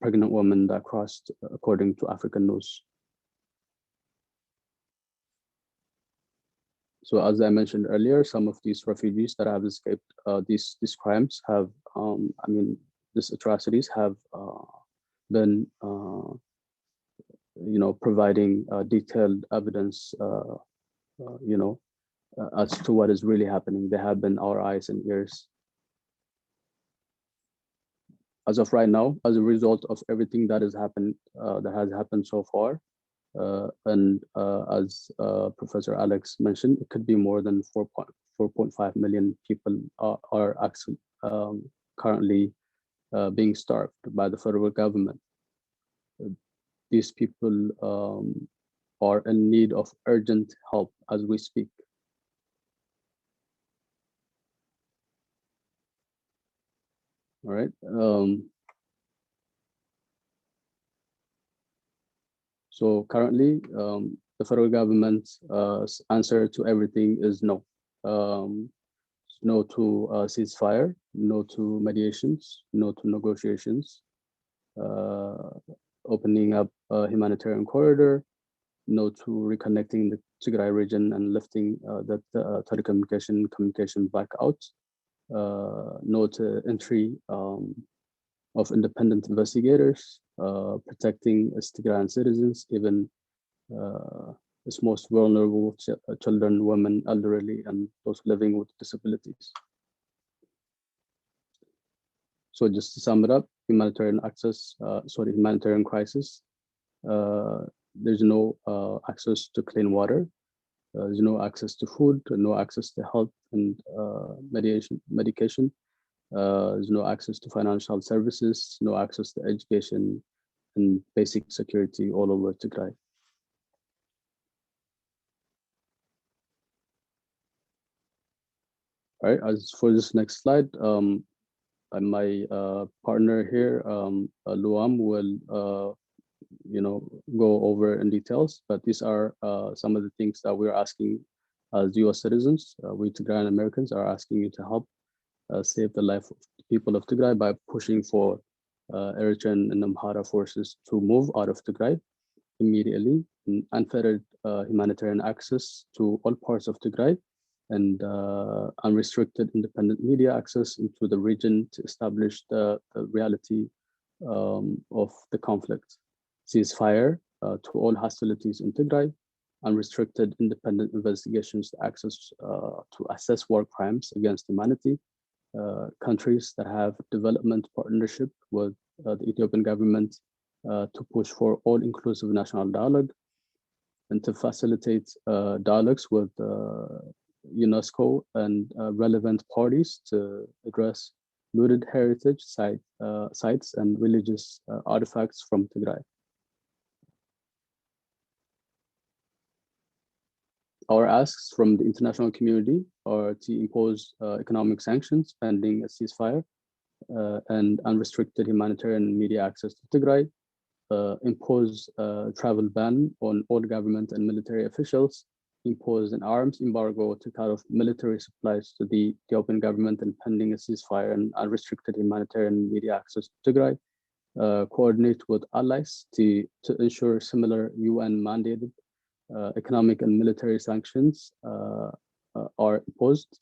pregnant women that crossed, according to African News. So as I mentioned earlier, some of these refugees that have escaped these crimes have, these atrocities have been, providing detailed evidence, as to what is really happening. They have been our eyes and ears. As of right now, as a result of everything that has happened so far, and as Professor Alex mentioned, it could be more than 4.5 million people are actually currently being starved by the federal government. These people are in need of urgent help as we speak. All right. So currently, the federal government's answer to everything is no. No to ceasefire, no to mediations, no to negotiations, opening up a humanitarian corridor, no to reconnecting the Tigray region and lifting the telecommunication blackouts, no to entry of independent investigators, protecting Tigrayan citizens, even its most vulnerable children, women, elderly, and those living with disabilities. So just to sum it up, humanitarian crisis. There's no access to clean water. There's no access to food, no access to health and medication. There's no access to financial services, no access to education and basic security all over Tigray. All right, as for this next slide, my partner here, Luam, will go over in details, but these are some of the things that we're asking as US citizens. We Tigrayan Americans are asking you to help save the life of the people of Tigray by pushing for Eritrean and Amhara forces to move out of Tigray immediately, and unfettered humanitarian access to all parts of Tigray, and unrestricted independent media access into the region to establish the reality of the conflict. Ceasefire to all hostilities in Tigray, unrestricted independent investigations to assess war crimes against humanity, countries that have development partnership with the Ethiopian government to push for all-inclusive national dialogue, and to facilitate dialogues with UNESCO and relevant parties to address looted heritage sites and religious artifacts from Tigray. Our asks from the international community are to impose economic sanctions pending a ceasefire and unrestricted humanitarian media access to Tigray, impose a travel ban on all government and military officials, impose an arms embargo to cut off military supplies to the Ethiopian government and pending a ceasefire and unrestricted humanitarian media access to Tigray, coordinate with allies to ensure similar UN mandated economic and military sanctions are imposed,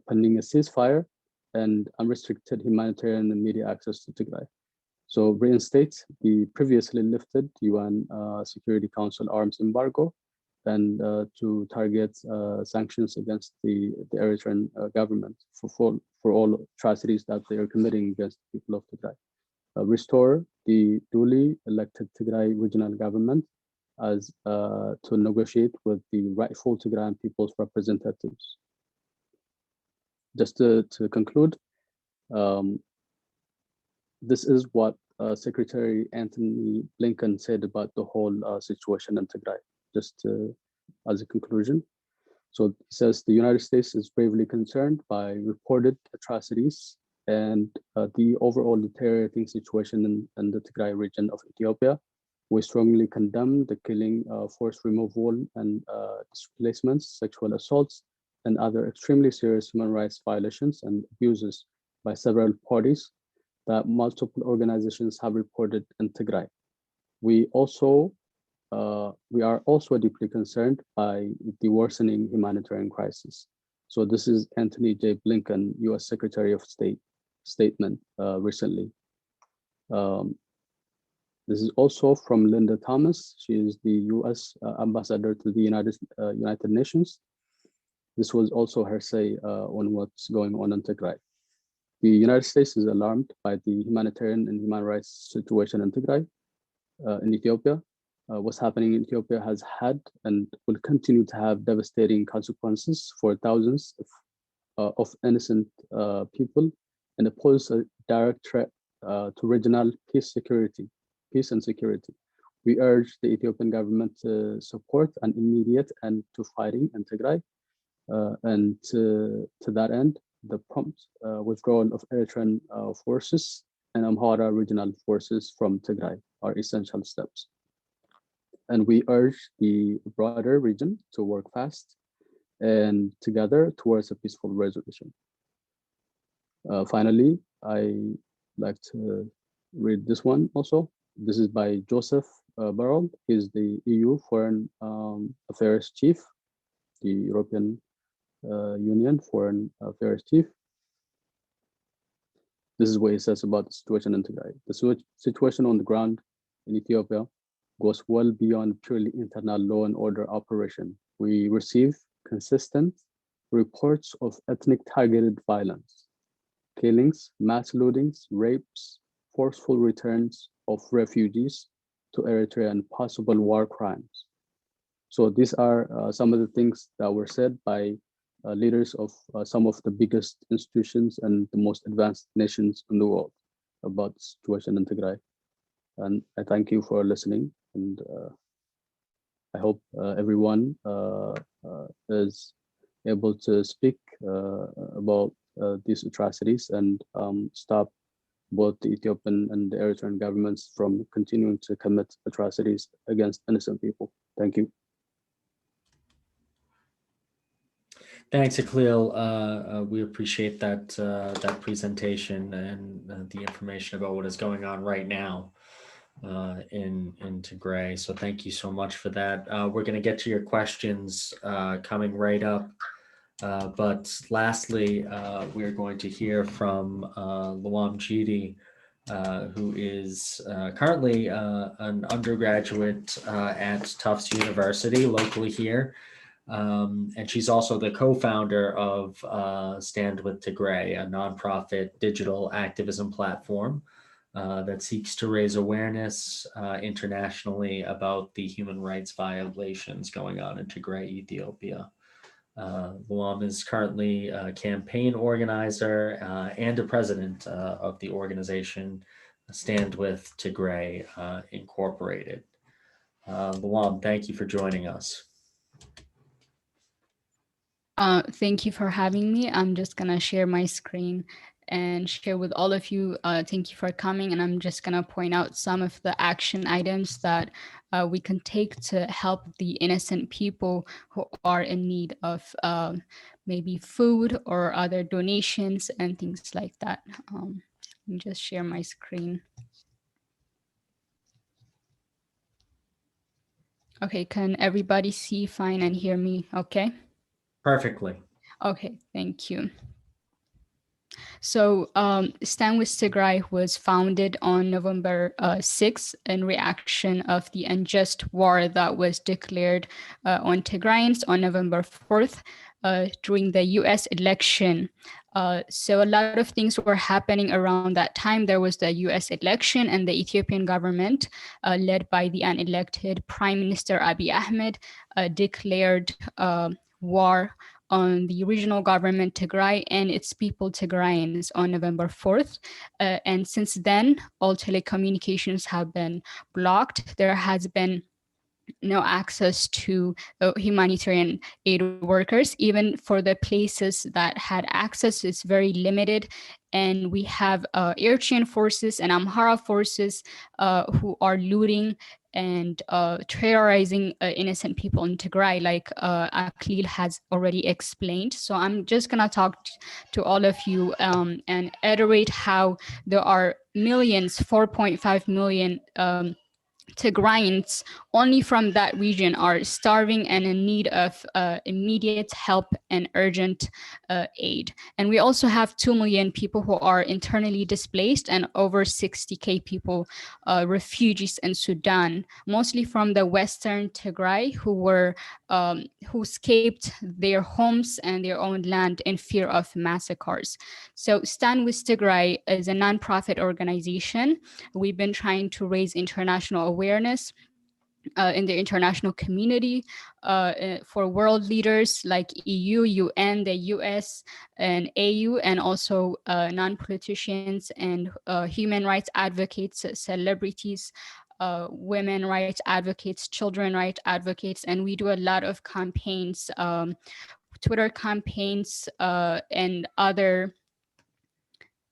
pending a ceasefire and unrestricted humanitarian and media access to Tigray. So reinstate the previously lifted UN Security Council arms embargo and to target sanctions against the Eritrean government for all atrocities that they are committing against the people of Tigray. Restore the duly elected Tigray regional government as to negotiate with the rightful Tigrayan people's representatives. Just to conclude, this is what Secretary Antony Blinken said about the whole situation in Tigray, just as a conclusion. So he says the United States is gravely concerned by reported atrocities and the overall deteriorating situation in the Tigray region of Ethiopia. We strongly condemn the killing, forced removal, and displacements, sexual assaults, and other extremely serious human rights violations and abuses by several parties that multiple organizations have reported in Tigray. We are also deeply concerned by the worsening humanitarian crisis. So this is Antony J. Blinken, U.S. Secretary of State statement recently. This is also from Linda Thomas. She is the U.S. ambassador to the United Nations. This was also her say on what's going on in Tigray. The United States is alarmed by the humanitarian and human rights situation in Tigray, in Ethiopia. What's happening in Ethiopia has had and will continue to have devastating consequences for thousands of innocent people and pose a direct threat to regional peace and security. We urge the Ethiopian government to support an immediate end to fighting in Tigray, and to that end, the prompt withdrawal of Eritrean forces and Amhara regional forces from Tigray are essential steps. And we urge the broader region to work fast and together towards a peaceful resolution. Finally, I like to read this one also. This is by Joseph Barrell. He's the EU Foreign Affairs Chief, the European Union Foreign Affairs Chief. This is what he says about the situation in Tigray. The situation on the ground in Ethiopia goes well beyond purely internal law and order operation. We receive consistent reports of ethnic targeted violence, killings, mass lootings, rapes, forceful returns of refugees to Eritrea, and possible war crimes. So these are some of the things that were said by leaders of some of the biggest institutions and the most advanced nations in the world about the situation in Tigray. And I thank you for listening, and I hope everyone is able to speak about these atrocities and stop both the Ethiopian and the Eritrean governments from continuing to commit atrocities against innocent people. Thank you. Thanks, Akhlil. We appreciate that presentation and the information about what is going on right now in Tigray. So thank you so much for that. We're going to get to your questions coming right up. But lastly, we're going to hear from Luam Jidi, who is currently an undergraduate at Tufts University locally here. And she's also the co-founder of Stand with Tigray, a nonprofit digital activism platform that seeks to raise awareness internationally about the human rights violations going on in Tigray, Ethiopia. Luam is currently a campaign organizer and a president of the organization Stand with Tigray Incorporated. Luam, thank you for joining us. Thank you for having me. I'm just gonna share my screen and share with all of you. Thank you for coming. And I'm just going to point out some of the action items that we can take to help the innocent people who are in need of maybe food or other donations and things like that. Let me just share my screen. Okay, can everybody see fine and hear me okay? Perfectly. Okay, thank you. So Stand with Tigray was founded on November 6th in reaction of the unjust war that was declared on Tigrayans on November 4th during the US election. So a lot of things were happening around that time. There was the US election, and the Ethiopian government, led by the unelected Prime Minister Abiy Ahmed, declared war on the regional government Tigray and its people Tigrayans on November 4th. And since then, all telecommunications have been blocked. There has been no access to humanitarian aid workers. Even for the places that had access, it's very limited. And we have Eritrean forces and Amhara forces who are looting and terrorizing innocent people in Tigray, like Aklil has already explained. So I'm just gonna talk to all of you and iterate how there are millions, 4.5 million Tigrayans only from that region are starving and in need of immediate help and urgent aid. And we also have 2 million people who are internally displaced and over 60K people, refugees in Sudan, mostly from the Western Tigray, who escaped their homes and their own land in fear of massacres. So Stand with Tigray is a nonprofit organization. We've been trying to raise international awareness in the international community for world leaders like EU, UN, the US, and AU, and also non-politicians and human rights advocates, celebrities, women rights advocates, children rights advocates, and we do a lot of campaigns, Twitter campaigns, and other,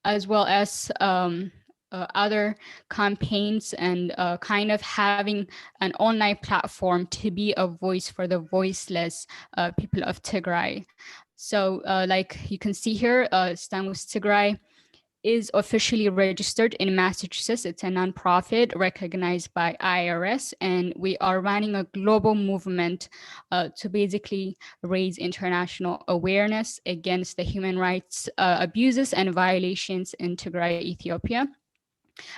as well as other campaigns, and kind of having an online platform to be a voice for the voiceless people of Tigray. So like you can see here, Stand with Tigray is officially registered in Massachusetts. It's a nonprofit recognized by IRS, and we are running a global movement to basically raise international awareness against the human rights abuses and violations in Tigray, Ethiopia.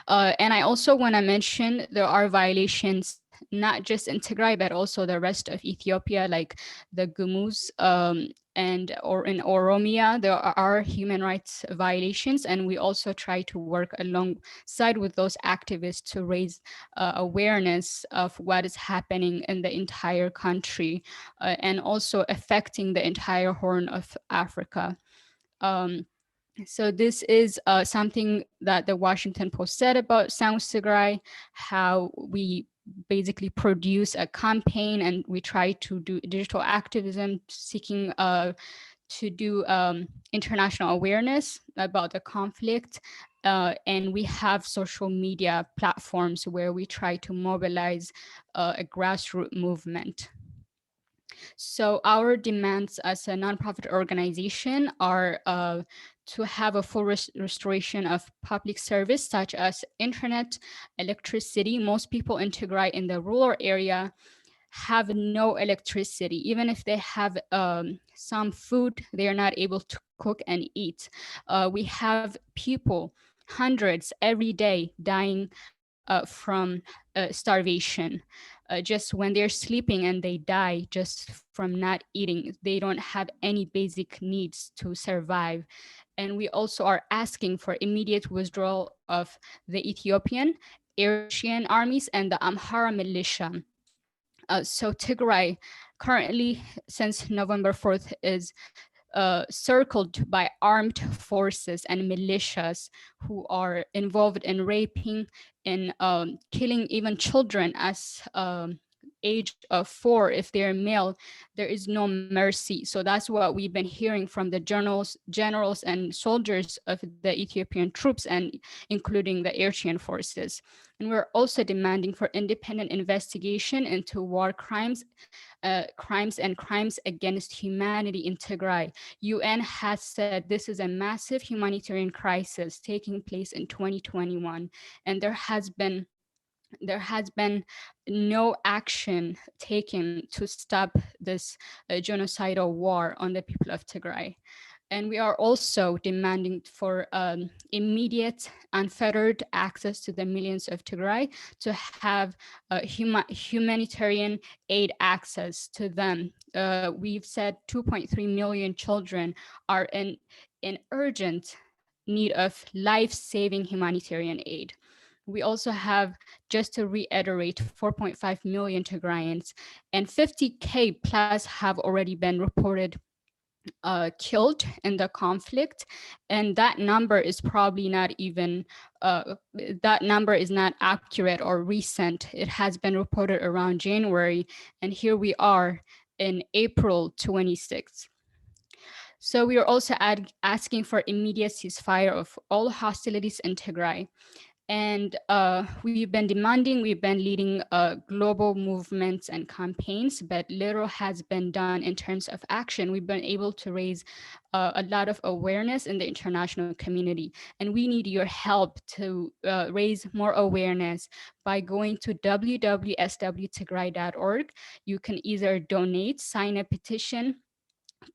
And I also want to mention there are violations not just in Tigray, but also the rest of Ethiopia, like the Gumuz or in Oromia, there are human rights violations. And we also try to work alongside with those activists to raise awareness of what is happening in the entire country and also affecting the entire Horn of Africa. So this is something that the Washington Post said about Stand with Tigray, how we basically produce a campaign and we try to do digital activism, seeking to do international awareness about the conflict. And we have social media platforms where we try to mobilize a grassroots movement. So our demands as a nonprofit organization are to have a full restoration of public service, such as internet, electricity. Most people in Tigray in the rural area have no electricity. Even if they have some food, they are not able to cook and eat. We have people, hundreds every day, dying from starvation. Just when they're sleeping and they die just from not eating, they don't have any basic needs to survive. And we also are asking for immediate withdrawal of the Ethiopian, Eritrean armies and the Amhara militia. So Tigray currently, since November 4th, is circled by armed forces and militias who are involved in raping and killing even children as age of 4, if they're male, there is no mercy. So that's what we've been hearing from the generals and soldiers of the Ethiopian troops, and including the Eritrean forces. And we're also demanding for independent investigation into war crimes and crimes against humanity in Tigray. UN has said this is a massive humanitarian crisis taking place in 2021, and there has been no action taken to stop this genocidal war on the people of Tigray. And we are also demanding for immediate, unfettered access to the millions of Tigray to have humanitarian aid access to them. We've said 2.3 million children are in urgent need of life-saving humanitarian aid. We also have, just to reiterate, 4.5 million Tigrayans, and 50K plus have already been reported killed in the conflict, and that number is probably not even that number is not accurate or recent. It has been reported around January, and here we are in April 26th. So we are also asking for immediate ceasefire of all hostilities in Tigray. And we've been leading global movements and campaigns, but little has been done in terms of action. We've been able to raise a lot of awareness in the international community, and we need your help to raise more awareness by going to www.swtigray.org. You can either donate, sign a petition,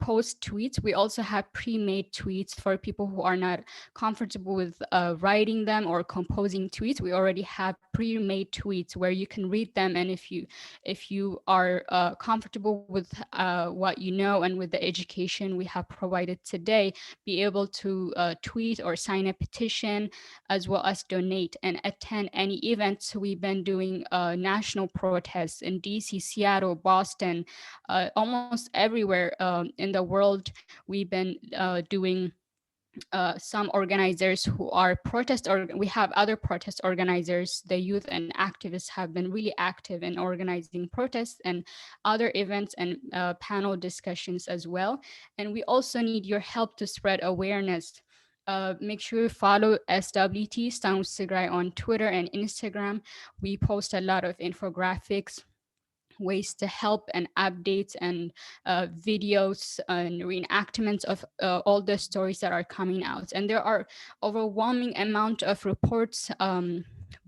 post tweets. We also have pre-made tweets for people who are not comfortable with writing them or composing tweets. We already have pre-made tweets where you can read them, and if you are comfortable with what you know and with the education we have provided today, be able to tweet or sign a petition, as well as donate and attend any events. We've been doing national protests in DC, Seattle, Boston, almost everywhere in the world. We've been doing some organizers who are we have other protest organizers. The youth and activists have been really active in organizing protests and other events and panel discussions as well. And we also need your help to spread awareness. Make sure you follow SWT, Stand with Tigray, on Twitter and Instagram. We post a lot of infographics, ways to help, and updates and videos and reenactments of all the stories that are coming out. And there are overwhelming amount of reports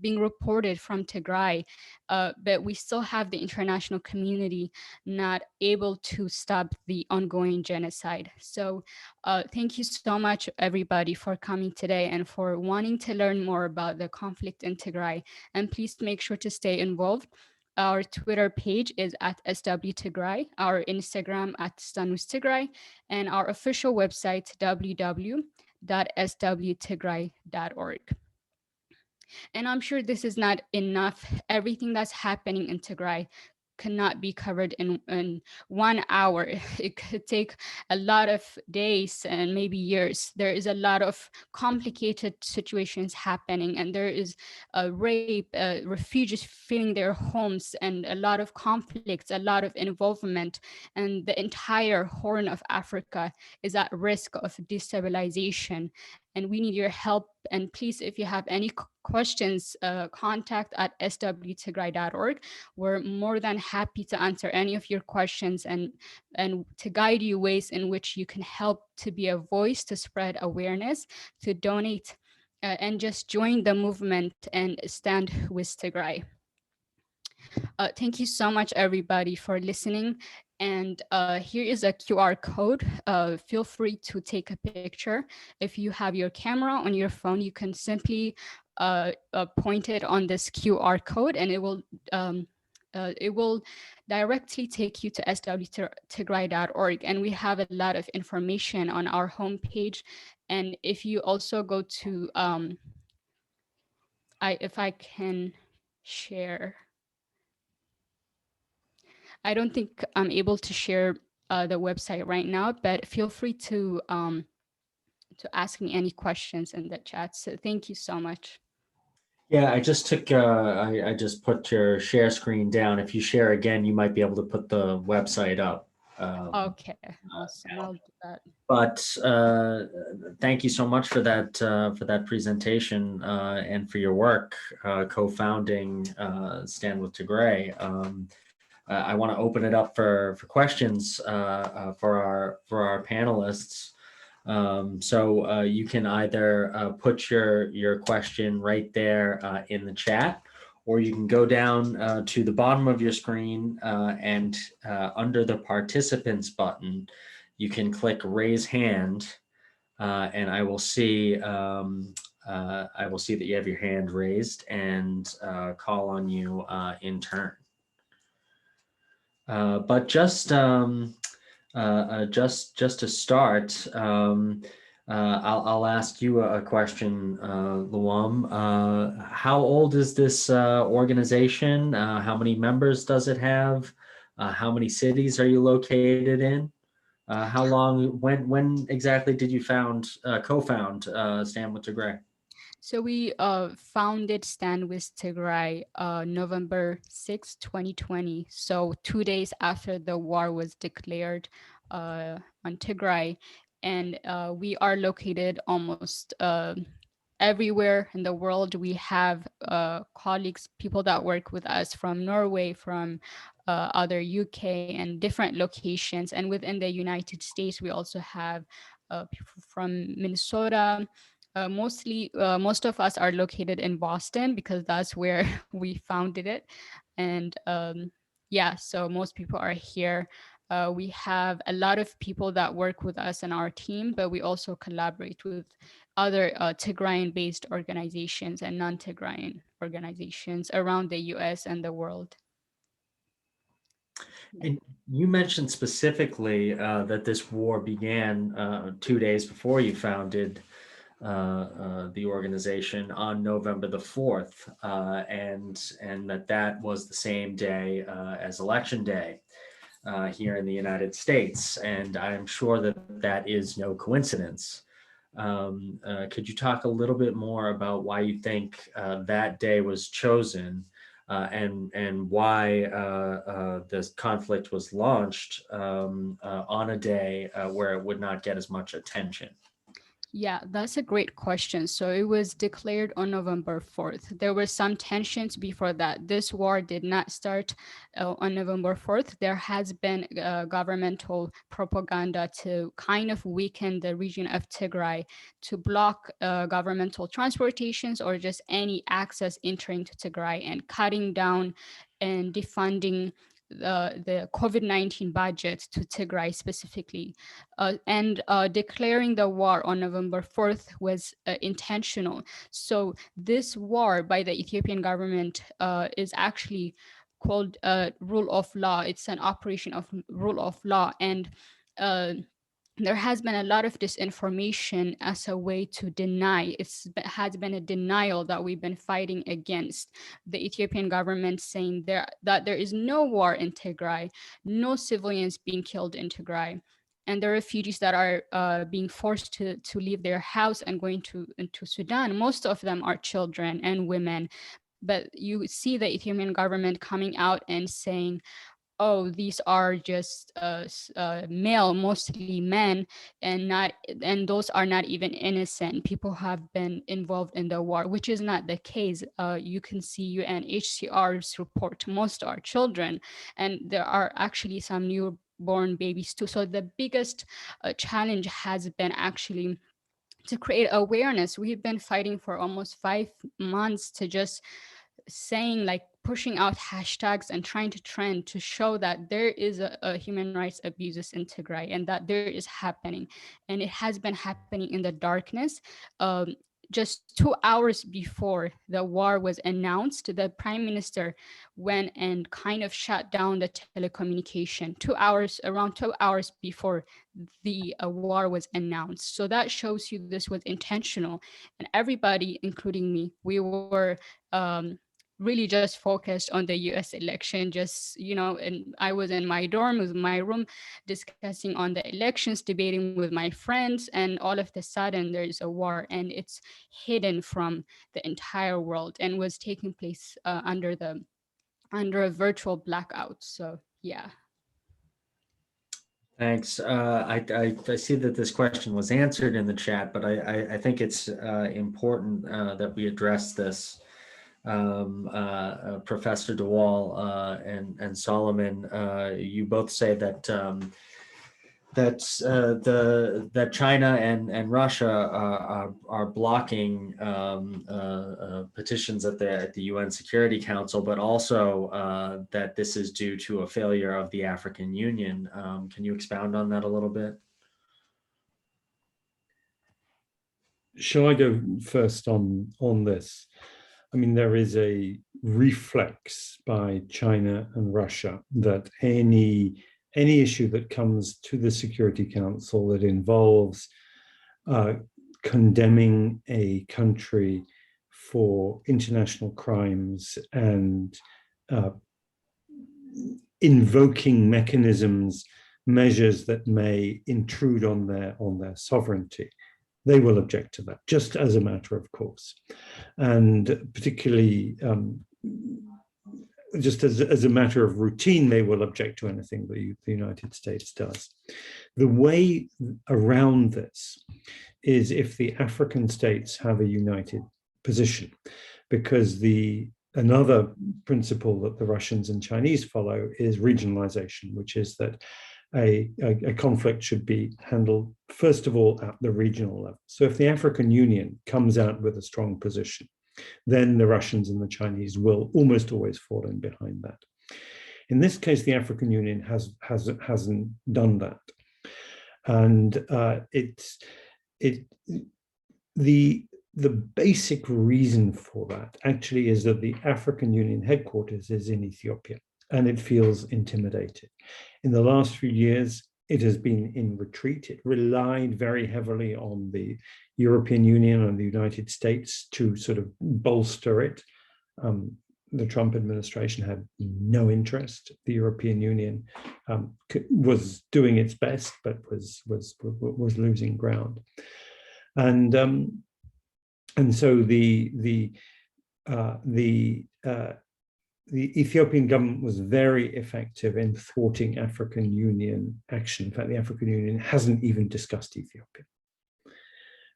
being reported from Tigray, but we still have the international community not able to stop the ongoing genocide. So thank you so much, everybody, for coming today and for wanting to learn more about the conflict in Tigray. And please make sure to stay involved. Our Twitter page is at SWTigray, our Instagram at @StanWithTigray, and our official website, www.swtigray.org. And I'm sure this is not enough. Everything that's happening in Tigray cannot be covered in 1 hour. It could take a lot of days and maybe years. There is a lot of complicated situations happening, and there is a rape, refugees fleeing their homes, and a lot of conflicts, a lot of involvement, and the entire Horn of Africa is at risk of destabilization. And we need your help. And please, if you have any questions, contact at swtigray.org. We're more than happy to answer any of your questions and to guide you ways in which you can help to be a voice, to spread awareness, to donate, and just join the movement and stand with Tigray. Thank you so much, everybody, for listening. And here is a QR code. Feel free to take a picture. If you have your camera on your phone, you can simply point it on this QR code, and it will directly take you to swtigray.org. And we have a lot of information on our homepage. And if you also go to, if I can share. I don't think I'm able to share the website right now, but feel free to ask me any questions in the chat. So thank you so much. Yeah, I just took, I just put your share screen down. If you share again, you might be able to put the website up. Okay, awesome. I'll do that. But thank you so much for that presentation and for your work co-founding Stand with Tigray. I want to open it up for questions for our panelists. So you can either put your question right there in the chat, or you can go down to the bottom of your screen and under the participants button, you can click raise hand, and I will see that you have your hand raised and call on you in turn. But just to start, I'll ask you a question, Luam. How old is this organization? How many members does it have? How many cities are you located in? How long? When exactly did you co-found Stand with Tigray? So we founded Stand with Tigray November 6, 2020. So 2 days after the war was declared on Tigray. And we are located almost everywhere in the world. We have colleagues, people that work with us from Norway, from other UK and different locations. And within the United States, we also have people from Minnesota. Most of us are located in Boston because that's where we founded it. And yeah, so most people are here. We have a lot of people that work with us in our team, but we also collaborate with other Tigrayan-based organizations and non-Tigrayan organizations around the US and the world. And you mentioned specifically that this war began 2 days before you founded the organization on November the 4th, and that was the same day as Election Day here in the United States. And I'm sure that is no coincidence. Could you talk a little bit more about why you think that day was chosen and why this conflict was launched on a day where it would not get as much attention? Yeah, that's a great question. So it was declared on November 4th. There were some tensions before that. This war did not start on November 4th. There has been governmental propaganda to kind of weaken the region of Tigray, to block governmental transportations or just any access entering to Tigray, and cutting down and defunding the COVID-19 budget to Tigray specifically. And declaring the war on November 4th was intentional. So this war by the Ethiopian government is actually called rule of law. It's an operation of rule of law. And there has been a lot of disinformation as a way to deny. Has been a denial that we've been fighting against. The Ethiopian government saying that there is no war in Tigray, no civilians being killed in Tigray, and the refugees that are being forced to leave their house and going into Sudan. Most of them are children and women. But you see the Ethiopian government coming out and saying, oh, these are just male, mostly men, and those are not even innocent. People have been involved in the war, which is not the case. You can see UNHCR's report, most are children, and there are actually some newborn babies too. So the biggest challenge has been actually to create awareness. We've been fighting for almost 5 months to just saying, like, pushing out hashtags and trying to trend to show that there is a human rights abuses in Tigray and that there is happening, and it has been happening in the darkness. Just 2 hours before the war was announced, the prime minister went and kind of shut down the telecommunication around 2 hours before the war was announced. So that shows you this was intentional, and everybody, including me, we were really just focused on the US election, just, and I was in my dorm, with my room, discussing on the elections, debating with my friends, and all of a sudden there's a war, and it's hidden from the entire world and was taking place under a virtual blackout. So yeah. Thanks. I see that this question was answered in the chat, but I think it's important that we address this. Professor DeWall and Solomon, you both say that that China and Russia are blocking petitions at the UN Security Council, but also that this is due to a failure of the African Union. Can you expound on that a little bit? Shall I go first on this? I mean, there is a reflex by China and Russia that any issue that comes to the Security Council that involves condemning a country for international crimes and invoking measures that may intrude on their sovereignty, they will object to that, just as a matter of course. And particularly, just as a matter of routine, they will object to anything the United States does. The way around this is if the African states have a united position, because another principle that the Russians and Chinese follow is regionalization, which is that a conflict should be handled, first of all, at the regional level. So if the African Union comes out with a strong position, then the Russians and the Chinese will almost always fall in behind that. In this case, the African Union hasn't done that. And the basic reason for that actually is that the African Union headquarters is in Ethiopia, and it feels intimidated. In the last few years, it has been in retreat. It relied very heavily on the European Union and the United States to sort of bolster it. The Trump administration had no interest. The European Union was doing its best, but was losing ground. And so the Ethiopian government was very effective in thwarting African Union action. In fact, the African Union hasn't even discussed Ethiopia.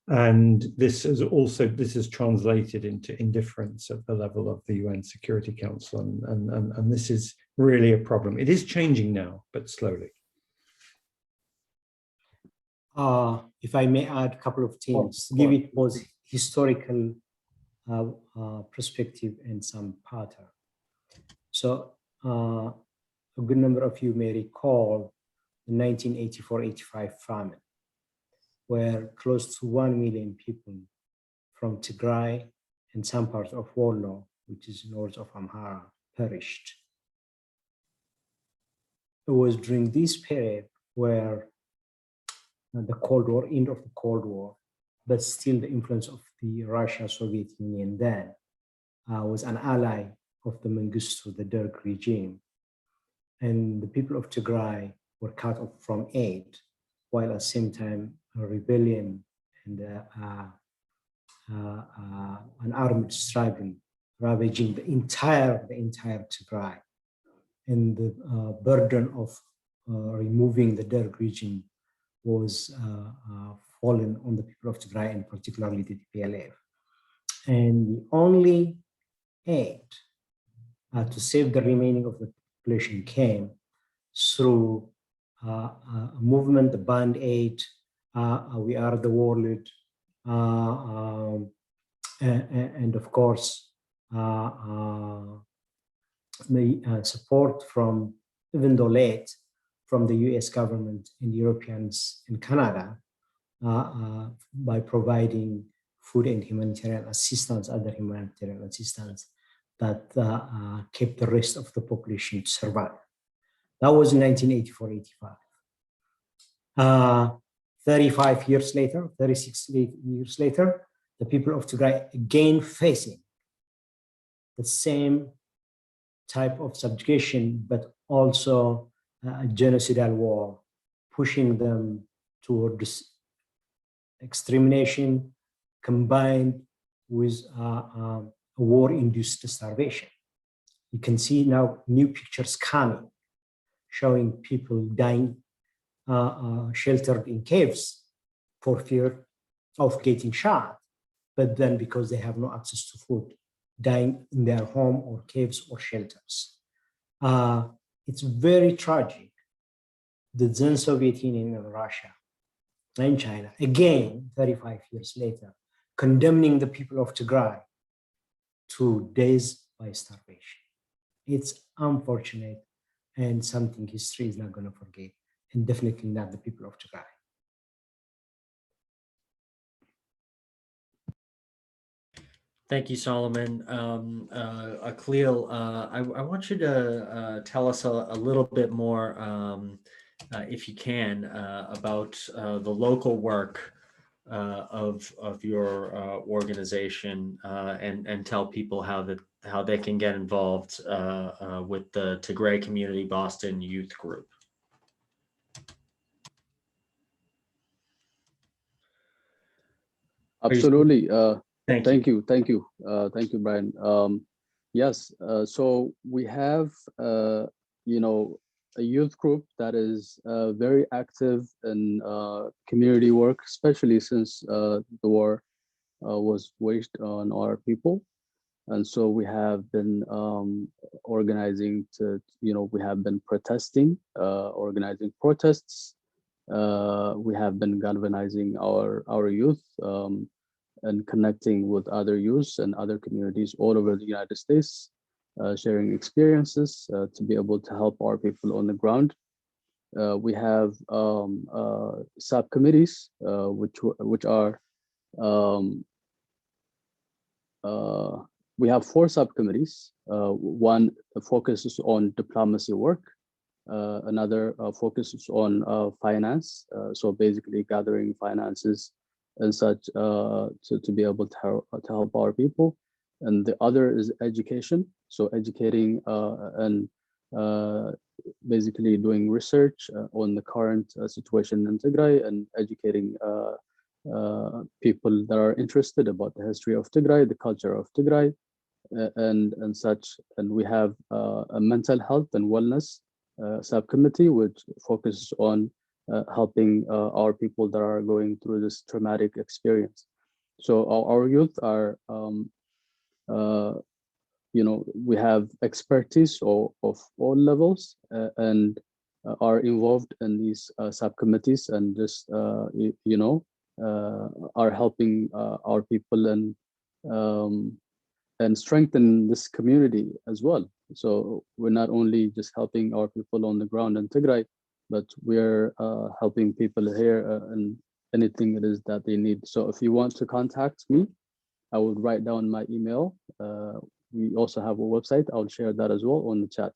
And this is translated into indifference at the level of the UN Security Council. And this is really a problem. It is changing now, but slowly. If I may add a couple of things, give it both historical perspective and some pattern. So a good number of you may recall the 1984-85 famine, where close to 1 million people from Tigray and some parts of Wollo, which is north of Amhara, perished. It was during this period where the Cold War, end of the Cold War, but still the influence of the Russia-Soviet Union then was an ally of the Mengistu, the Derg regime. And the people of Tigray were cut off from aid, while at the same time a rebellion and an armed struggle ravaging the entire Tigray. And the burden of removing the Derg regime was fallen on the people of Tigray, and particularly the TPLF. And the only aid to save the remaining of the population came through a movement, the Band Aid, We Are the World, and of course, the support from, even though late, from the US government and Europeans and Canada by providing food and humanitarian assistance, other humanitarian assistance that kept the rest of the population to survive. That was in 1984-85. 35 years later, 36 years later, the people of Tigray again facing the same type of subjugation, but also a genocidal war, pushing them toward this extermination combined with a war-induced starvation. You can see now new pictures coming, showing people dying, sheltered in caves for fear of getting shot, but then because they have no access to food, dying in their home or caves or shelters. It's very tragic that then Soviet Union and Russia and China, again, 35 years later, condemning the people of Tigray to days by starvation. It's unfortunate and something history is not going to forget, and definitely not the people of Tigray. Thank you, Solomon. Akhlil, I want you to tell us a little bit more, if you can, about the local work of your organization, and tell people how they can get involved with the Tigray Community Boston Youth Group. Absolutely. Thank you. Thank you, Brian. Yes, so we have, a youth group that is very active in community work, especially since the war was waged on our people. And so we have been organizing we have been protesting, organizing protests. We have been galvanizing our youth, and connecting with other youth and other communities all over the United States, sharing experiences to be able to help our people on the ground. We have subcommittees, which are we have 4 subcommittees. One focuses on diplomacy work. Another focuses on finance. So basically gathering finances and such to be able to help our people. And the other is education. So educating and basically doing research on the current situation in Tigray, and educating people that are interested about the history of Tigray, the culture of Tigray, and such. And we have a mental health and wellness subcommittee, which focuses on helping our people that are going through this traumatic experience. So our youth are, we have expertise of all levels, and are involved in these subcommittees, and just are helping our people and strengthen this community as well. So we're not only just helping our people on the ground in Tigray, but we're helping people here and anything it is that they need. So if you want to contact me, I would write down my email. We also have a website. I'll share that as well on the chat.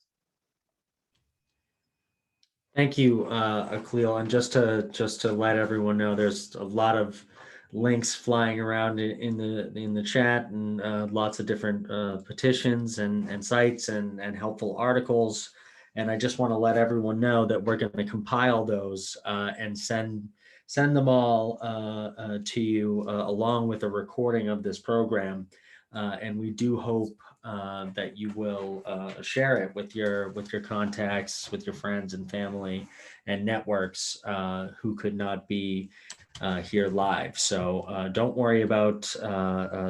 Thank you, Akhlil. And just to let everyone know, there's a lot of links flying around in the chat, and lots of different petitions and sites and helpful articles. And I just want to let everyone know that we're going to compile those and send them all to you along with a recording of this program. And we do hope that you will share it with your contacts, with your friends and family and networks who could not be here live. So don't worry about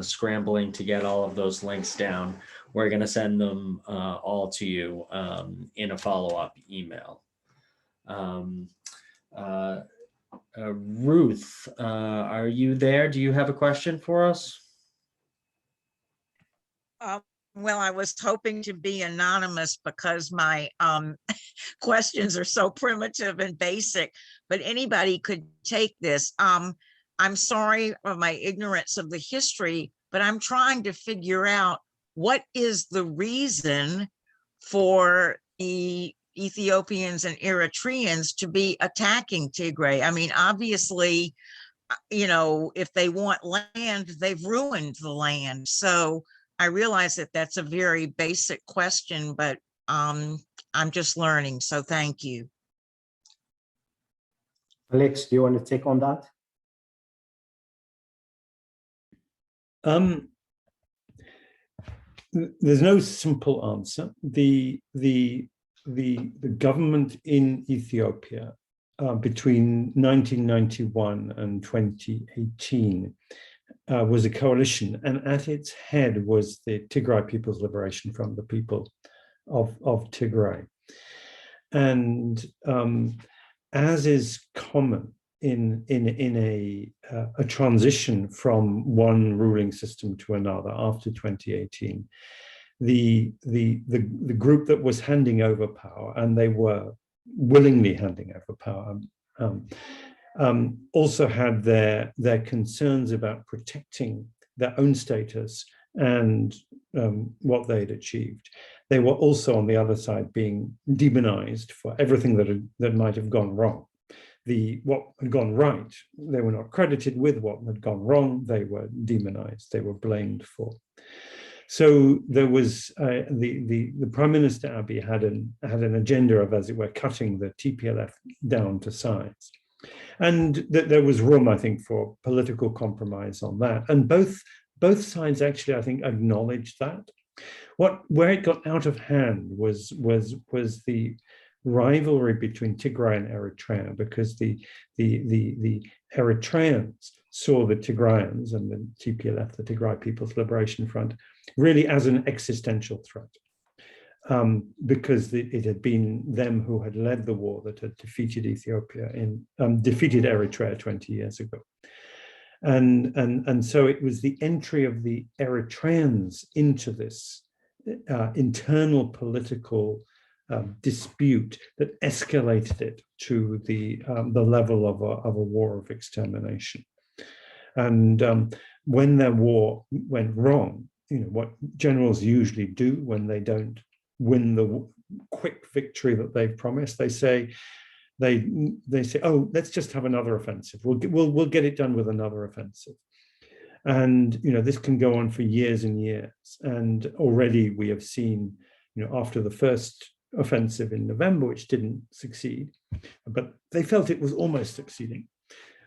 scrambling to get all of those links down. We're going to send them all to you in a follow-up email. Ruth, are you there? Do you have a question for us? Well, I was hoping to be anonymous because my questions are so primitive and basic, but anybody could take this. I'm sorry for my ignorance of the history, but I'm trying to figure out what is the reason for the Ethiopians and Eritreans to be attacking Tigray. I mean, obviously, if they want land, they've ruined the land. So I realize that that's a very basic question, but I'm just learning, so thank you. Alex, do you want to take on that? There's no simple answer. The government in Ethiopia between 1991 and 2018 was a coalition, and at its head was the Tigray People's Liberation Front, the people of Tigray. And as is common in a transition from one ruling system to another after 2018, the group that was handing over power, and they were willingly handing over power, also had their concerns about protecting their own status and what they'd achieved. They were also on the other side being demonized for everything that might have gone wrong. What had gone right, they were not credited with. What had gone wrong, they were demonized, they were blamed for. So there was the Prime Minister Abiy had an agenda of, as it were, cutting the TPLF down to size, and that there was room, I think, for political compromise on that. And both sides actually, I think, acknowledged that. Where it got out of hand was the rivalry between Tigray and Eritrea, because the Eritreans saw the Tigrayans and the TPLF, the Tigray People's Liberation Front, really as an existential threat, because it had been them who had led the war that had defeated Ethiopia defeated Eritrea 20 years ago. And so it was the entry of the Eritreans into this internal political dispute that escalated it to the level of a war of extermination. And when their war went wrong, what generals usually do when they don't win the quick victory that they've promised, they say, oh, let's just have another offensive. We'll get it done with another offensive. And this can go on for years and years. And already we have seen, after the first offensive in November, which didn't succeed, but they felt it was almost succeeding.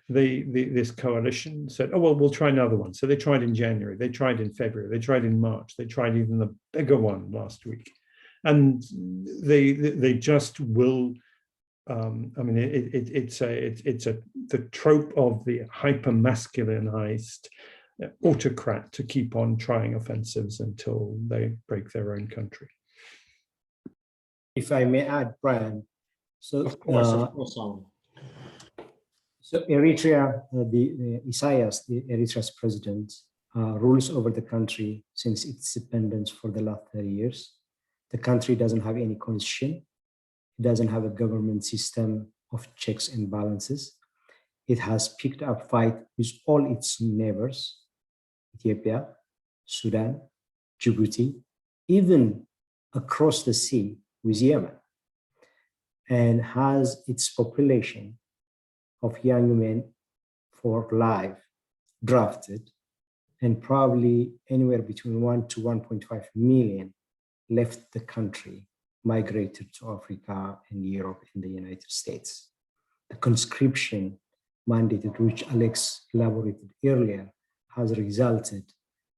This coalition said, oh, well, we'll try another one. So they tried in January, they tried in February, they tried in March, they tried even the bigger one last week. And they just will, I mean, it's the trope of the hyper-masculinized autocrat to keep on trying offensives until they break their own country. If I may add, Brian, so of course. So Eritrea, Isaias, the Eritrea's president, rules over the country since its independence for the last 30 years. The country doesn't have any constitution. It doesn't have a government system of checks and balances. It has picked up fight with all its neighbors, Ethiopia, Sudan, Djibouti, even across the sea with Yemen, and has its population of young men for life drafted, and probably anywhere between 1 to 1.5 million left the country, migrated to Africa and Europe and the United States. The conscription mandated, which Alex elaborated earlier, has resulted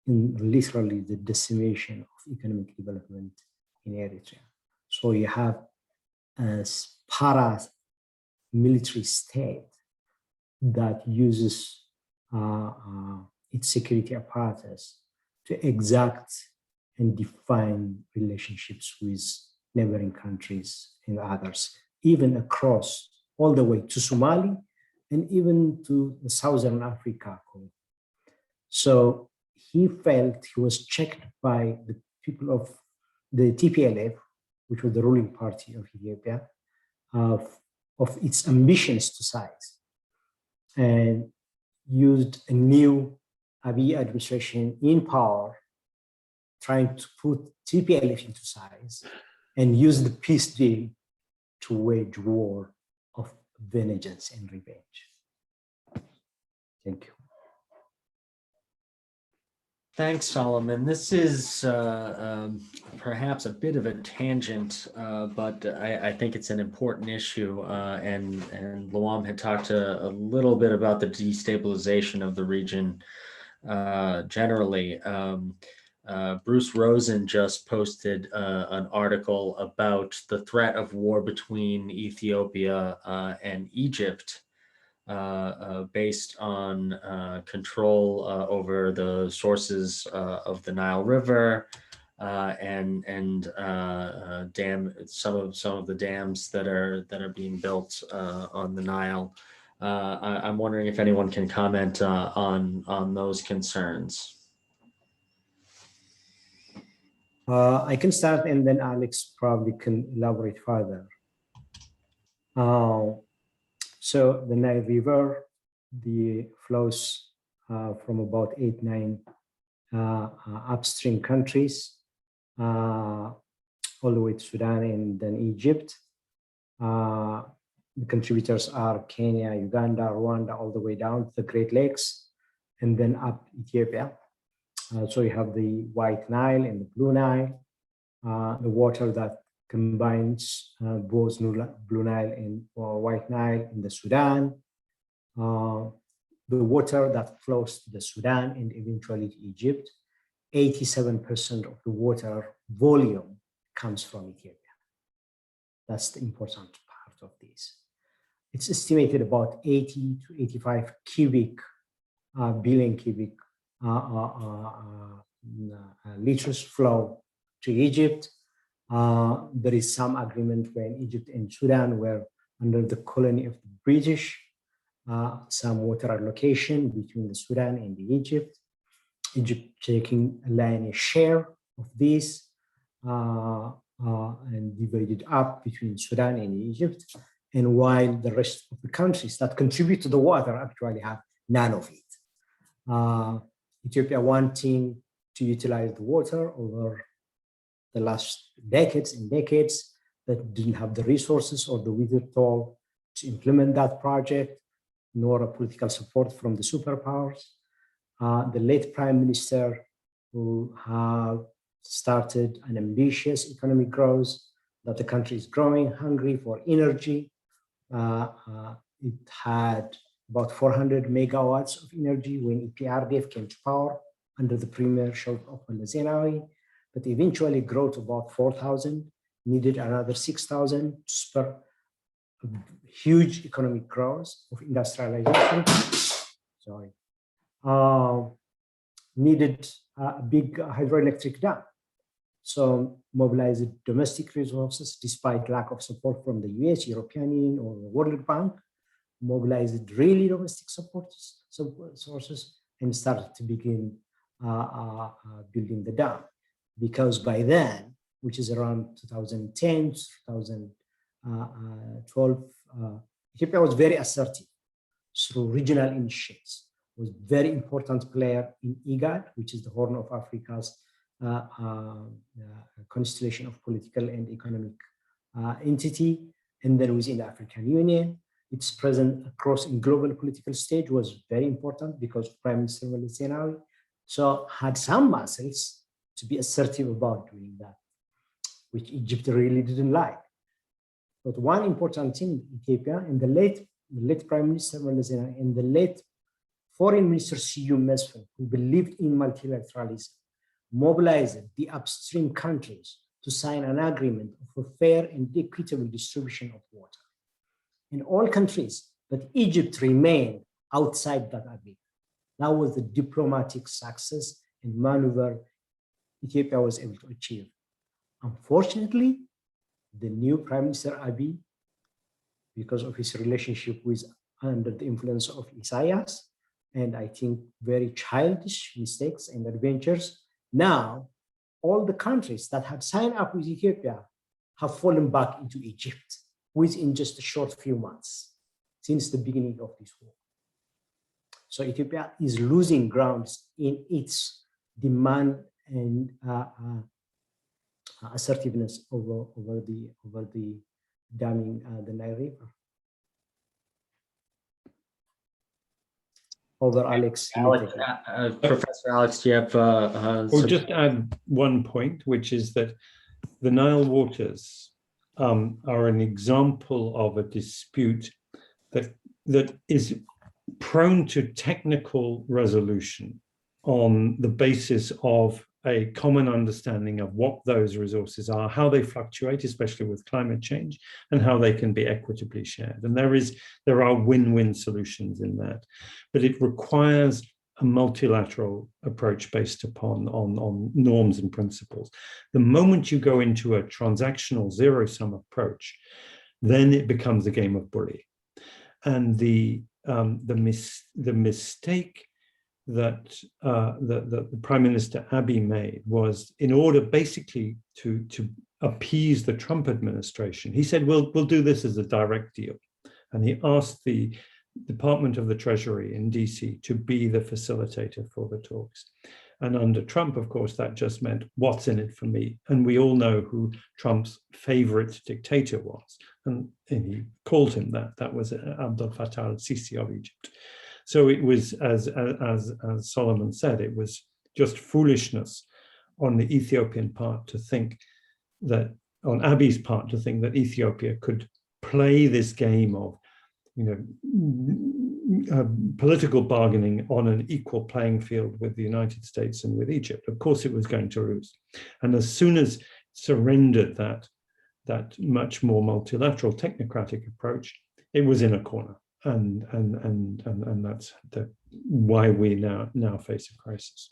in literally the decimation of economic development in Eritrea. So you have a paramilitary state that uses its security apparatus to exact and define relationships with neighboring countries and others, even across all the way to Somali and even to the Southern Africa. So he felt he was checked by the people of the TPLF, which was the ruling party of Ethiopia, of its ambitions to size, and used a new Abiy administration in power, trying to put TPLF into size and use the peace deal to wage war of vengeance and revenge. Thank you. Thanks, Solomon. This is perhaps a bit of a tangent, but I think it's an important issue. And Luam had talked a little bit about the destabilization of the region generally. Bruce Rosen just posted an article about the threat of war between Ethiopia and Egypt, based on control over the sources of the Nile River and some of the dams that are being built on the Nile. I'm wondering if anyone can comment on those concerns. I can start, and then Alex probably can elaborate further. So the Nile River, the flows from about 8-9 upstream countries all the way to Sudan and then Egypt. The contributors are Kenya, Uganda, Rwanda, all the way down to the Great Lakes, and then up Ethiopia. So you have the White Nile and the Blue Nile, the water that combines both Blue Nile and White Nile in the Sudan, the water that flows to the Sudan and eventually to Egypt. 87% of the water volume comes from Ethiopia. That's the important part of this. It's estimated about 80 to 85 billion cubic liters flow to Egypt. There is some agreement when Egypt and Sudan were under the colony of the British, some water allocation between the Sudan and the Egypt taking a lion's share of this and divided up between Sudan and Egypt. And while the rest of the countries that contribute to the water actually have none of it. Ethiopia wanting to utilize the water over the last decades and decades, that didn't have the resources or the wherewithal to implement that project, nor a political support from the superpowers. The late prime minister, who have started an ambitious economic growth, that the country is growing, hungry for energy. It had about 400 megawatts of energy when EPRDF came to power under the premiership of Meles Zenawi, but eventually grew to about 4,000, needed another 6,000 to spur huge economic growth of industrialization. Sorry. Needed a big hydroelectric dam. So mobilized domestic resources despite lack of support from the US, European Union, or the World Bank, mobilized really domestic sources and started to begin building the dam. Because by then, which is around 2010, 2012, Ethiopia was very assertive through regional initiatives, was a very important player in IGAD, which is the Horn of Africa's constellation of political and economic entity, and then within the African Union. Its presence across in global political stage was very important because Prime Minister Meles Zenawi so had some muscles to be assertive about doing that, which Egypt really didn't like. But one important thing, Ethiopia, in the late Prime Minister Meles Zenawi and the late Foreign Minister Siyum Mesfin, who believed in multilateralism, mobilized the upstream countries to sign an agreement of a fair and equitable distribution of water in all countries, but Egypt remained outside that agreement. That was the diplomatic success and maneuver Ethiopia was able to achieve. Unfortunately, the new Prime Minister Abiy, because of his relationship with under the influence of Isaias, and I think very childish mistakes and adventures, now all the countries that had signed up with Ethiopia have fallen back into Egypt within just a short few months since the beginning of this war. So Ethiopia is losing grounds in its demand and assertiveness over the damming the Nile River. over Alex. Professor Alex, do you have? Or just add one point, which is that the Nile waters are an example of a dispute that is prone to technical resolution on the basis of a common understanding of what those resources are, how they fluctuate, especially with climate change, and how they can be equitably shared. And there are win-win solutions in that, but it requires a multilateral approach based upon on norms and principles. The moment you go into a transactional zero-sum approach, then it becomes a game of bully. And the mistake that the Prime Minister Abiy made was, in order basically to appease the Trump administration, he said, we'll do this as a direct deal. And he asked the Department of the Treasury in DC to be the facilitator for the talks. And under Trump, of course, that just meant, what's in it for me? And we all know who Trump's favorite dictator was. And he called him that. That was Abdel Fattah al-Sisi of Egypt. So it was, as Solomon said, it was just foolishness on the Ethiopian part to think that, on Abiy's part, to think that Ethiopia could play this game of, political bargaining on an equal playing field with the United States and with Egypt. Of course, it was going to lose. And as soon as it surrendered that much more multilateral technocratic approach, it was in a corner. And that's why we now face a crisis.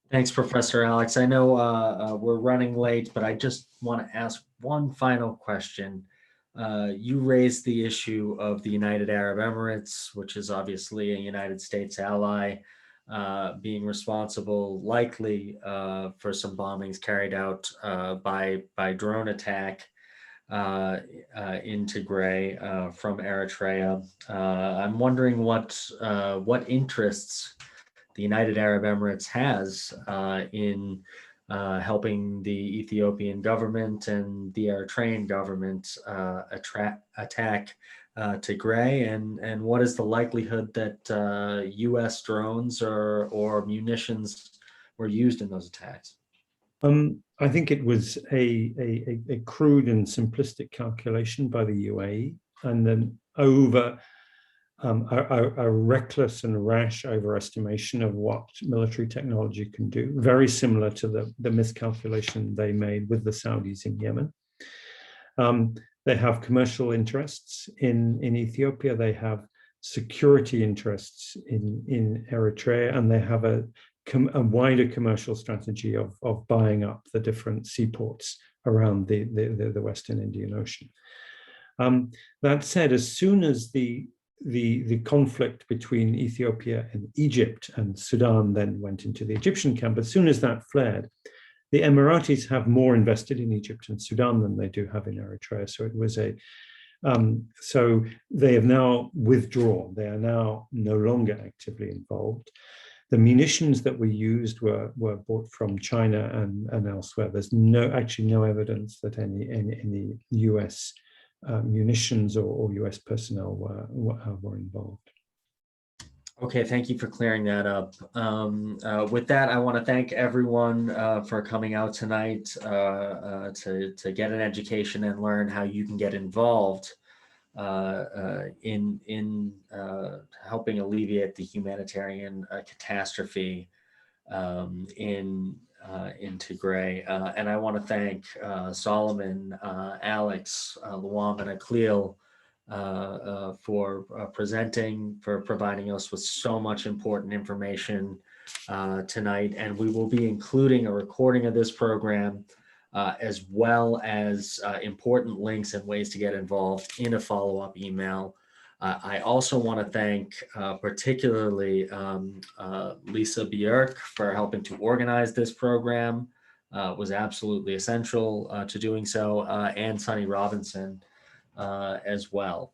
Thanks, Professor Alex. I know we're running late, but I just want to ask one final question. You raised the issue of the United Arab Emirates, which is obviously a United States ally, being responsible likely for some bombings carried out by drone attack in Tigray from Eritrea. I'm wondering what interests the United Arab Emirates has in helping the Ethiopian government and the Eritrean government attack Tigray, and what is the likelihood that U.S. drones or munitions were used in those attacks? I think it was a crude and simplistic calculation by the UAE, and then a reckless and rash overestimation of what military technology can do, very similar to the miscalculation they made with the Saudis in Yemen. They have commercial interests in Ethiopia, they have security interests in Eritrea, and they have a wider commercial strategy of buying up the different seaports around the Western Indian Ocean. That said, as soon as the conflict between Ethiopia and Egypt and Sudan then went into the Egyptian camp, as soon as that flared, the Emiratis have more invested in Egypt and Sudan than they do have in Eritrea. So it was so they have now withdrawn. They are now no longer actively involved. The munitions that we used were bought from China and elsewhere. There's actually no evidence that any US munitions or US personnel were involved. Okay, thank you for clearing that up. With that, I want to thank everyone for coming out tonight to get an education and learn how you can get involved in helping alleviate the humanitarian catastrophe in Tigray. And I want to thank Solomon, Alex, Luam, and Aklil for presenting, for providing us with so much important information tonight. And we will be including a recording of this program as well as important links and ways to get involved in a follow-up email. I also want to thank particularly Lisa Björk for helping to organize this program. Was absolutely essential to doing so, and Sonny Robinson as well,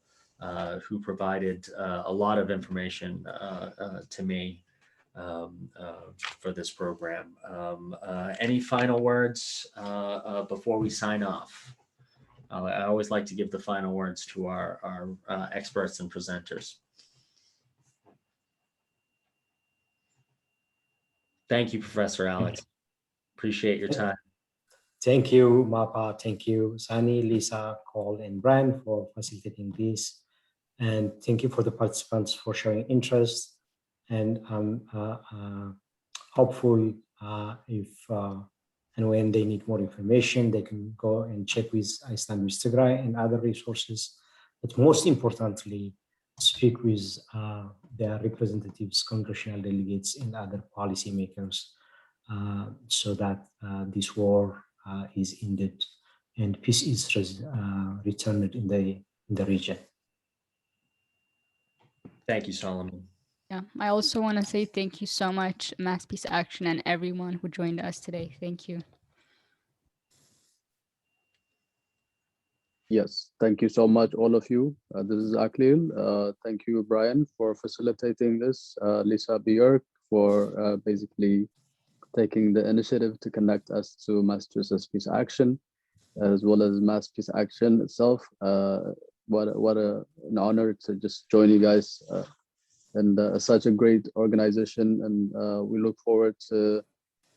who provided a lot of information to me for this program. Any final words before we sign off? I always like to give the final words to our experts and presenters. Thank you, Professor Alex. Appreciate your time. Thank you, Mapa. Thank you, Sani, Lisa, Cole, and Brian for facilitating this. And thank you for the participants for showing interest. And I'm hopeful if and when they need more information, they can go and check with Iceland with Tigray and other resources. But most importantly, speak with their representatives, congressional delegates, and other policymakers so that this war is ended and peace is returned in the region. Thank you, Solomon. Yeah, I also want to say thank you so much, Mass Peace Action, and everyone who joined us today. Thank you. Yes, thank you so much, all of you. This is Aklil. Thank you, Brian, for facilitating this. Lisa Björk for basically taking the initiative to connect us to Massachusetts Peace Action, as well as Mass Peace Action itself. What an honor to just join you guys and such a great organization. And we look forward to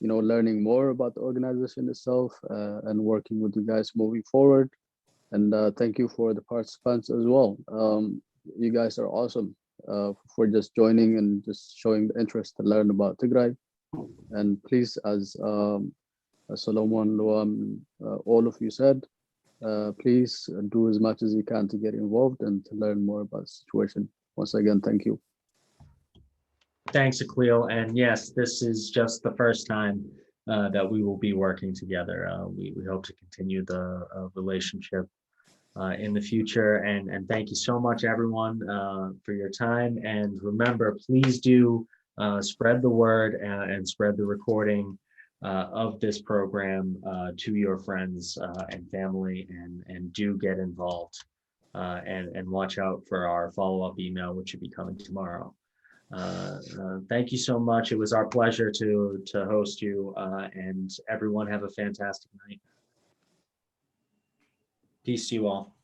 learning more about the organization itself and working with you guys moving forward. And thank you for the participants as well. You guys are awesome for just joining and just showing the interest to learn about Tigray. And please, as Solomon, Luam, all of you said, please do as much as you can to get involved and to learn more about the situation. Once again, thank you. Thanks, Aklil. And yes, this is just the first time that we will be working together. We hope to continue the relationship in the future. And thank you so much, everyone, for your time. And remember, please do spread the word and spread the recording of this program to your friends and family, and do get involved and watch out for our follow-up email, which should be coming tomorrow. Thank you so much. It was our pleasure to host you, and everyone have a fantastic night. Peace to you all.